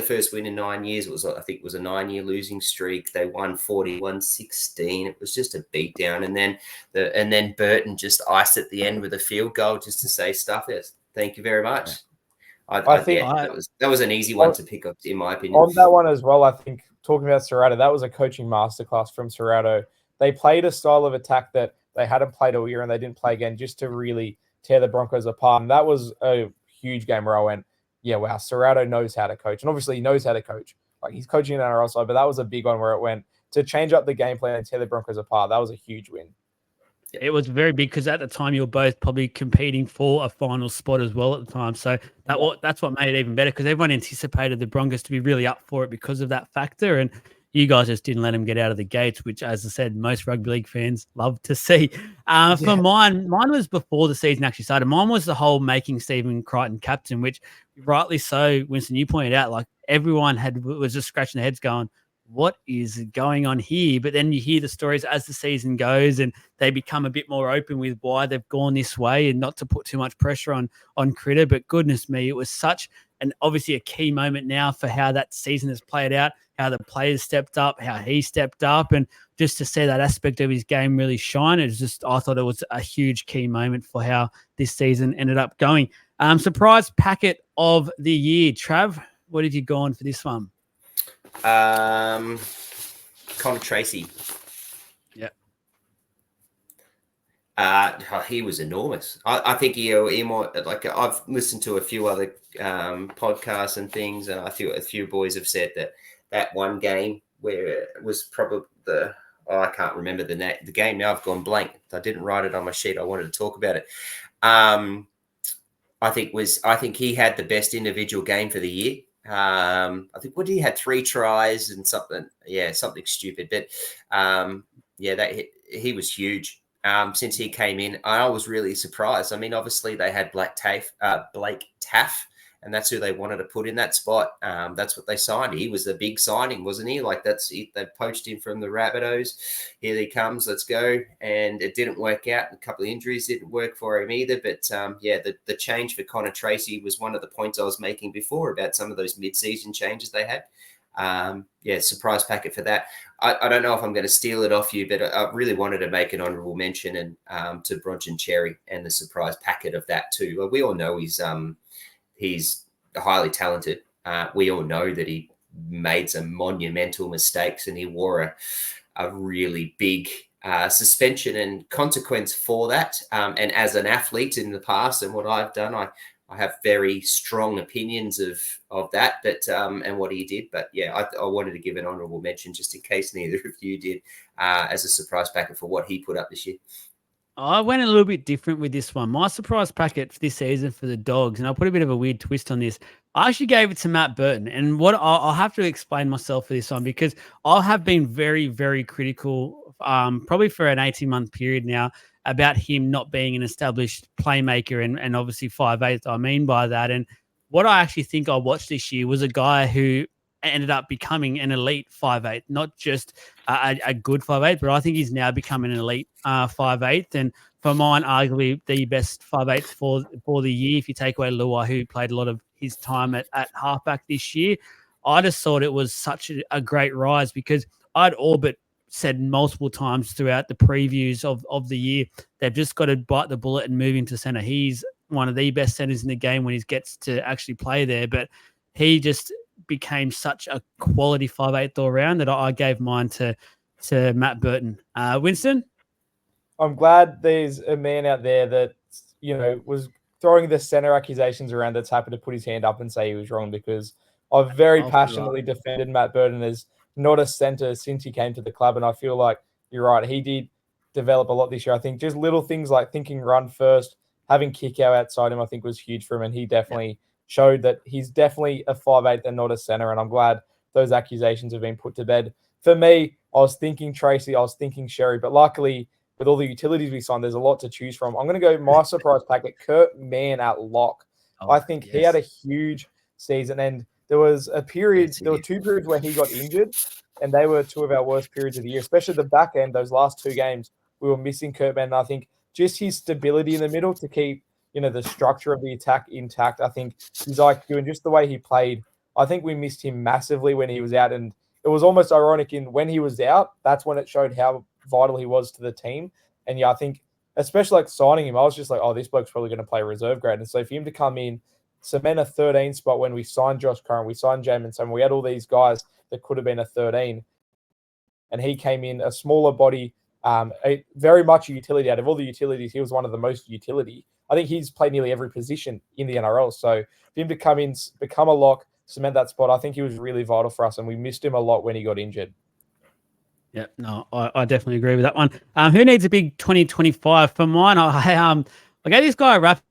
first win in 9 years. I think it was a 9-year losing streak. They won 41-16. It was just a beatdown. And then Burton just iced at the end with a field goal just to say, stuff it. Thank you very much. I think that was an easy one to pick up, in my opinion. On that one as well, I think, talking about Serrato, that was a coaching masterclass from Serrato. They played a style of attack that they hadn't played all year, and they didn't play again, just to really tear the Broncos apart. And that was a huge game where I went, yeah, wow, Serrato knows how to coach. And obviously he knows how to coach. Like, he's coaching an NRL side, but that was a big one where it went to change up the game plan and tear the Broncos apart. That was a huge win. It was very big, because at the time you were both probably competing for a final spot as well at the time. So that's what made it even better, because everyone anticipated the Broncos to be really up for it because of that factor. And you guys just didn't let them get out of the gates, which, as I said, most rugby league fans love to see. For mine was before the season actually started. Mine was the whole making Stephen Crichton captain, which rightly so, Winston, you pointed out, like everyone was just scratching their heads going, what is going on here? But then you hear the stories as the season goes, and they become a bit more open with why they've gone this way, and not to put too much pressure on Critter. But goodness me, it was such obviously a key moment now for how that season has played out, how the players stepped up, how he stepped up, and just to see that aspect of his game really shine. I thought it was a huge key moment for how this season ended up going. Surprise packet of the year. Trav, what did you go on for this one? Connor Tracy. Yeah. He was enormous. I think he might, like, I've listened to a few other podcasts and things, and I feel a few boys have said that one game where it was probably I can't remember the game now. I've gone blank. I didn't write it on my sheet. I wanted to talk about it. I think he had the best individual game for the year. I think he had 3 tries and something stupid, but he was huge. Since he came in, I was really surprised. I mean, obviously they had Blake Taff, and that's who they wanted to put in that spot. That's what they signed. He was the big signing, wasn't he? Like, that's it. They poached him from the Rabbitohs. Here he comes. Let's go. And it didn't work out. A couple of injuries didn't work for him either. But the change for Connor Tracy was one of the points I was making before about some of those mid-season changes they had. Surprise packet for that. I don't know if I'm going to steal it off you, but I really wanted to make an honourable mention and to Bronson Cherry and the surprise packet of that too. We all know he's highly talented. We all know that he made some monumental mistakes, and he wore a really big suspension and consequence for that. And as an athlete in the past, and what I've done, I have very strong opinions of that, but and what he did. But yeah, I wanted to give an honourable mention just in case neither of you did, as a surprise packet for what he put up this year. I went a little bit different with this one. My surprise packet this season for the Dogs, and I'll put a bit of a weird twist on this. I actually gave it to Matt Burton, and what I'll have to explain myself for this one because I have been very, very critical, probably for an 18-month period now, about him not being an established playmaker and obviously 5'8". I mean by that, and what I actually think I watched this year was a guy who ended up becoming an elite 5'8", not just a good 5'8", but I think he's now becoming an elite 5'8", and for mine, arguably the best 5'8" for the year. If you take away Lua, who played a lot of his time at halfback this year, I just thought it was such a great rise because I'd all but said multiple times throughout the previews of the year, they've just got to bite the bullet and move into center. He's one of the best centers in the game when he gets to actually play there, but he just became such a quality 5'8" all around that I gave mine to Matt Burton. Winston? I'm glad there's a man out there that, was throwing the center accusations around that's happy to put his hand up and say he was wrong, because I've very passionately defended Matt Burton as not a center since he came to the club. And I feel like you're right. He did develop a lot this year. I think just little things like thinking run first, having kick out outside him, I think was huge for him. And he definitely showed that he's definitely a 5'8" and not a center. And I'm glad those accusations have been put to bed. For me, I was thinking Tracy, I was thinking Sherry, but luckily with all the utilities we signed, there's a lot to choose from. I'm going to go my surprise packet, Kurt Mann at lock. I think he had a huge season, and there was a period, there were 2 periods where he got injured, and they were 2 of our worst periods of the year, especially the back end. Those last 2 games, we were missing Kurt Mann. And I think just his stability in the middle to keep, the structure of the attack intact. I think his IQ and just the way he played, I think we missed him massively when he was out. And it was almost ironic when he was out, that's when it showed how vital he was to the team. And yeah, I think especially like signing him, I was just like, oh, this bloke's probably going to play reserve grade. And so for him to come in, cement a 13 spot when we signed Josh Curran, we signed Jamison, we had all these guys that could have been a 13, and he came in a smaller body, very much a utility. Out of all the utilities, he was one of the most utility. I think he's played nearly every position in the NRL. So for him to come in, become a lock, cement that spot, I think he was really vital for us, and we missed him a lot when he got injured. Yeah, no, I definitely agree with that one. Who needs a big 2025? For mine, I gave this guy a wrap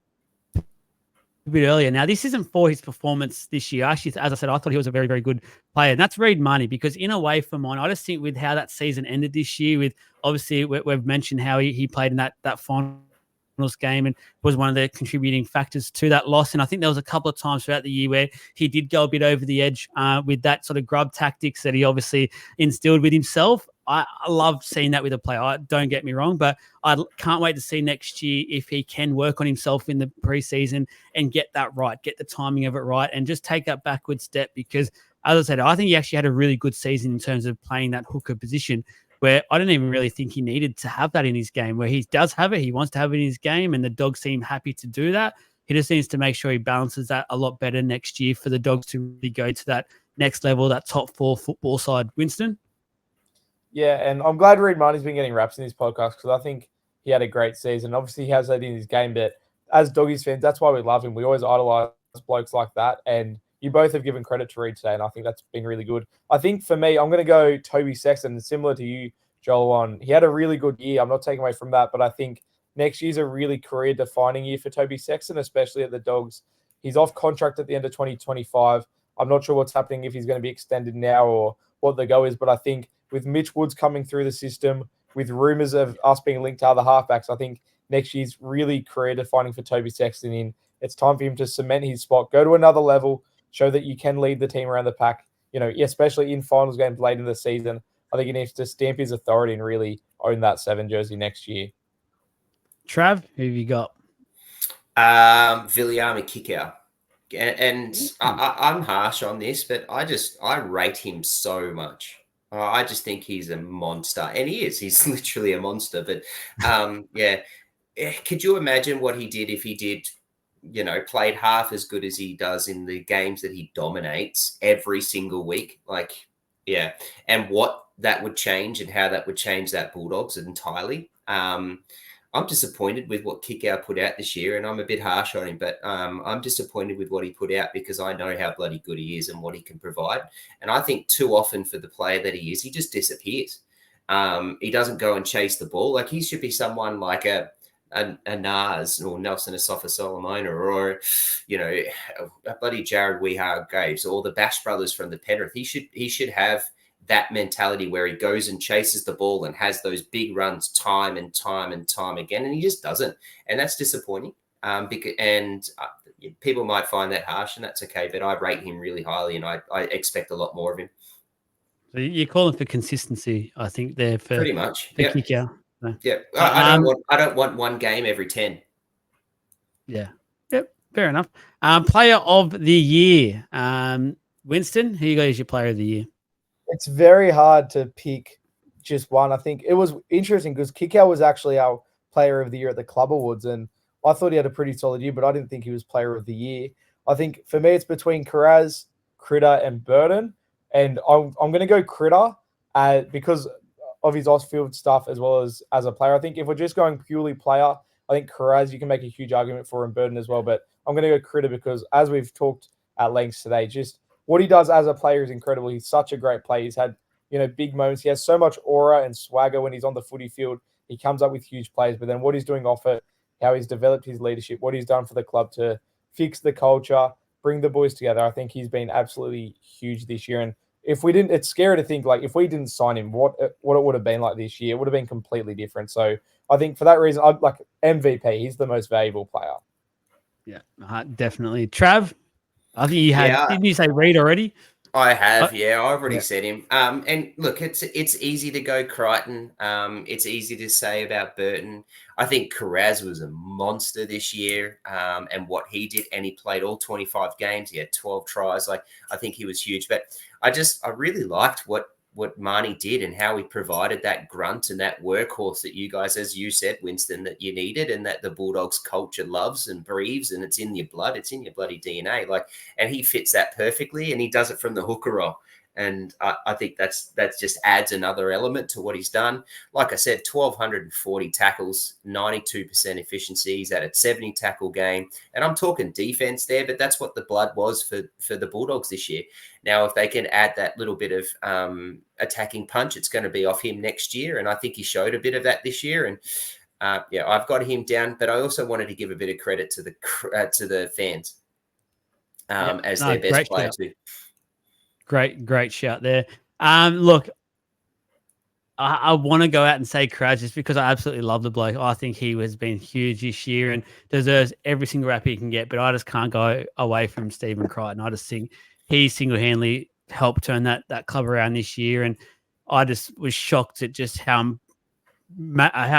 a bit earlier. Now, this isn't for his performance this year. Actually, as I said, I thought he was a very, very good player. And that's Reid Marnie, because in a way for mine, I just think with how that season ended this year, with obviously we've mentioned how he played in that finals game and was one of the contributing factors to that loss. And I think there was a couple of times throughout the year where he did go a bit over the edge with that sort of grub tactics that he obviously instilled with himself. I love seeing that with a player. Don't get me wrong, but I can't wait to see next year if he can work on himself in the preseason and get that right, get the timing of it right, and just take that backward step. Because, as I said, I think he actually had a really good season in terms of playing that hooker position, where I don't even really think he needed to have that in his game. Where he does have it, he wants to have it in his game, and the Dogs seem happy to do that. He just needs to make sure he balances that a lot better next year for the Dogs to really go to that next level, that top 4 football side. Winston? Yeah, and I'm glad Reid Marnie's been getting raps in this podcast, because I think he had a great season. Obviously, he has that in his game, but as Doggies fans, that's why we love him. We always idolize blokes like that, and you both have given credit to Reid today, and I think that's been really good. I think for me, I'm going to go Toby Sexton, similar to you, Joel. He had a really good year. I'm not taking away from that, but I think next year's a really career-defining year for Toby Sexton, especially at the Dogs. He's off contract at the end of 2025. I'm not sure what's happening, if he's going to be extended now or what the go is, but I think with Mitch Woods coming through the system, with rumours of us being linked to other halfbacks, I think next year's really career-defining for Toby Sexton. It's time for him to cement his spot, go to another level, show that you can lead the team around the pack, especially in finals games late in the season. I think he needs to stamp his authority and really own that 7 jersey next year. Trav, who have you got? Viliami Kikau. And I'm harsh on this, but I rate him so much. I just think he's a monster, and he is. He's literally a monster. But yeah, could you imagine what he did if he did, played half as good as he does in the games that he dominates every single week? Like, yeah, and what that would change and how that would change that Bulldogs entirely. I'm disappointed with what Kickout put out this year, and I'm a bit harsh on him, but I'm disappointed with what he put out because I know how bloody good he is and what he can provide. And I think too often for the player that he is, he just disappears. He doesn't go and chase the ball. Like, he should be someone like a Nas or Nelson Asafa Solomona, or a bloody Jared Weehar-Graves, or the Bash brothers from the Penrith. He should have that mentality where he goes and chases the ball and has those big runs time and time and time again, and he just doesn't, and that's disappointing. People might find that harsh, and that's okay, but I rate him really highly, and I expect a lot more of him. So you're calling for consistency, I think, there for pretty much. for Yep. Kickout. So, Yeah, I don't want one game every 10. yeah. Yep. Fair enough. Player of the year. Winston, who you got as your player of the year? It's very hard to pick just one. I think it was interesting because Kickout was actually our player of the year at the Club Awards, and I thought he had a pretty solid year, but I didn't think he was player of the year. I think for me, it's between Karaz, Critter, and Burton, and I'm going to go Critter because of his off-field stuff as well as a player. I think if we're just going purely player, I think Karaz, you can make a huge argument for, and Burton as well, but I'm going to go Critter because, as we've talked at length today, just what he does as a player is incredible. He's such a great player. He's had, big moments. He has so much aura and swagger when he's on the footy field. He comes up with huge plays, but then what he's doing off it, how he's developed his leadership, what he's done for the club to fix the culture, bring the boys together, I think he's been absolutely huge this year. And if we didn't, it's scary to think, like, if we didn't sign him, what it would have been like this year. It would have been completely different. So I think for that reason, I'd like MVP. He's the most valuable player. Yeah, definitely. Trav, I think you had, didn't you say Reed already? I have, I've already said him. And look, it's easy to go Crichton. It's easy to say about Burton. I think Karaz was a monster this year, and what he did, and he played all 25 games. He had 12 tries. Like, I think he was huge. But I really liked what Marnie did and how he provided that grunt and that workhorse that you guys, as you said, Winston, that you needed, and that the Bulldogs culture loves and breathes, and it's in your blood. It's in your bloody DNA. Like, and he fits that perfectly, and he does it from the hooker role. And I think that's just adds another element to what he's done. Like I said, 1,240 tackles, 92% efficiency. He's at a 70 tackle game. And I'm talking defense there, but that's what the blood was for the Bulldogs this year. Now, if they can add that little bit of attacking punch, it's going to be off him next year. And I think he showed a bit of that this year. And I've got him down, but I also wanted to give a bit of credit to the fans as their best player too. Great shout there. Look, I want to go out and say Karaz just because I absolutely love the bloke. I think he has been huge this year and deserves every single rap he can get, but I just can't go away from Stephen Crichton. I just think he single-handedly helped turn that club around this year, and I just was shocked at just how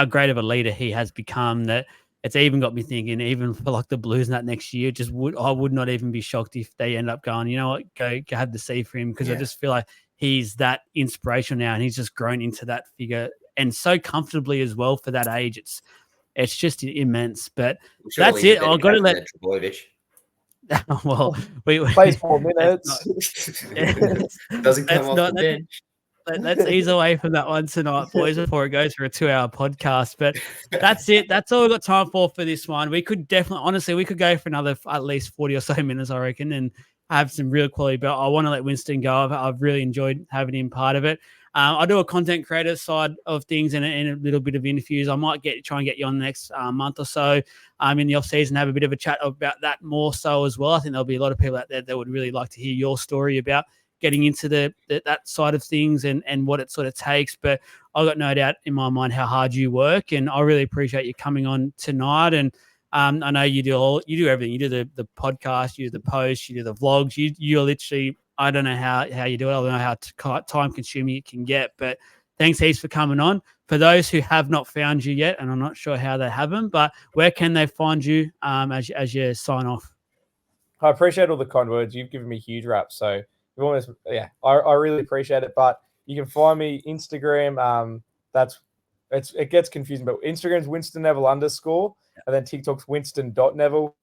great of a leader he has become, that it's even got me thinking, even for like the Blues in that next year, I would not even be shocked if they end up going, you know what, go have the C for him, because I just feel like he's that inspirational now, and he's just grown into that figure, and so comfortably as well for that age. It's just immense. But that's it. I've got to let. Well, we plays 4 minutes. Doesn't come off the bench. Let's ease away from that one tonight, boys, before it goes for a 2-hour podcast. But that's it. That's all we've got time for this one. We could definitely, honestly, we could go for another at least 40 or so minutes, I reckon, and have some real quality. But I want to let Winston go. I've really enjoyed having him part of it. I do a content creator side of things and a little bit of interviews. I might try and get you on the next month or so in the off season, have a bit of a chat about that more so as well. I think there'll be a lot of people out there that would really like to hear your story about getting into that side of things and what it sort of takes. But I've got no doubt in my mind how hard you work, and I really appreciate you coming on tonight. And I know you do everything. You do the podcast, you do the posts, you do the vlogs. You're literally, I don't know how you do it. I don't know how time consuming it can get, but thanks heaps for coming on. For those who have not found you yet, and I'm not sure how they haven't, but where can they find you as you sign off? I appreciate all the kind words. You've given me huge raps. So I really appreciate it. But you can find me Instagram. It gets confusing, but Instagram's Winston Neville _, and then TikTok's Winston.Neville.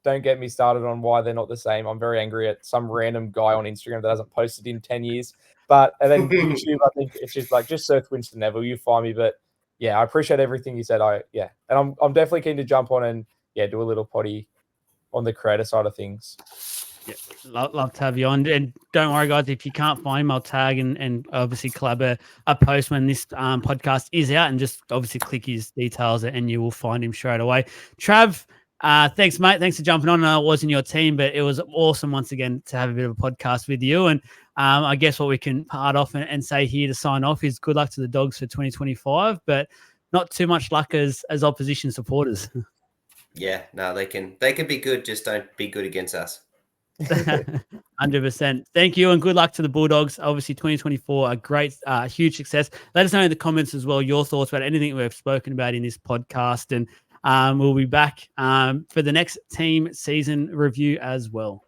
Don't get me started on why they're not the same. I'm very angry at some random guy on Instagram that hasn't posted in 10 years. And then YouTube, I think it's just search Winston Neville. You find me. But I appreciate everything you said. And I'm definitely keen to jump on and do a little potty on the creator side of things. Yeah, love to have you on. And don't worry, guys, if you can't find him, I'll tag and obviously collab a post when this podcast is out, and just obviously click his details and you will find him straight away. Trav, thanks, mate. Thanks for jumping on. I know it wasn't your team, but it was awesome once again to have a bit of a podcast with you. And I guess what we can part off and say here to sign off is good luck to the Dogs for 2025, but not too much luck as opposition supporters. Yeah, no, they can be good, just don't be good against us. 100%. Thank you and good luck to the Bulldogs. Obviously 2024, a great huge success. Let us know in the comments as well your thoughts about anything we've spoken about in this podcast, and we'll be back for the next team season review as well.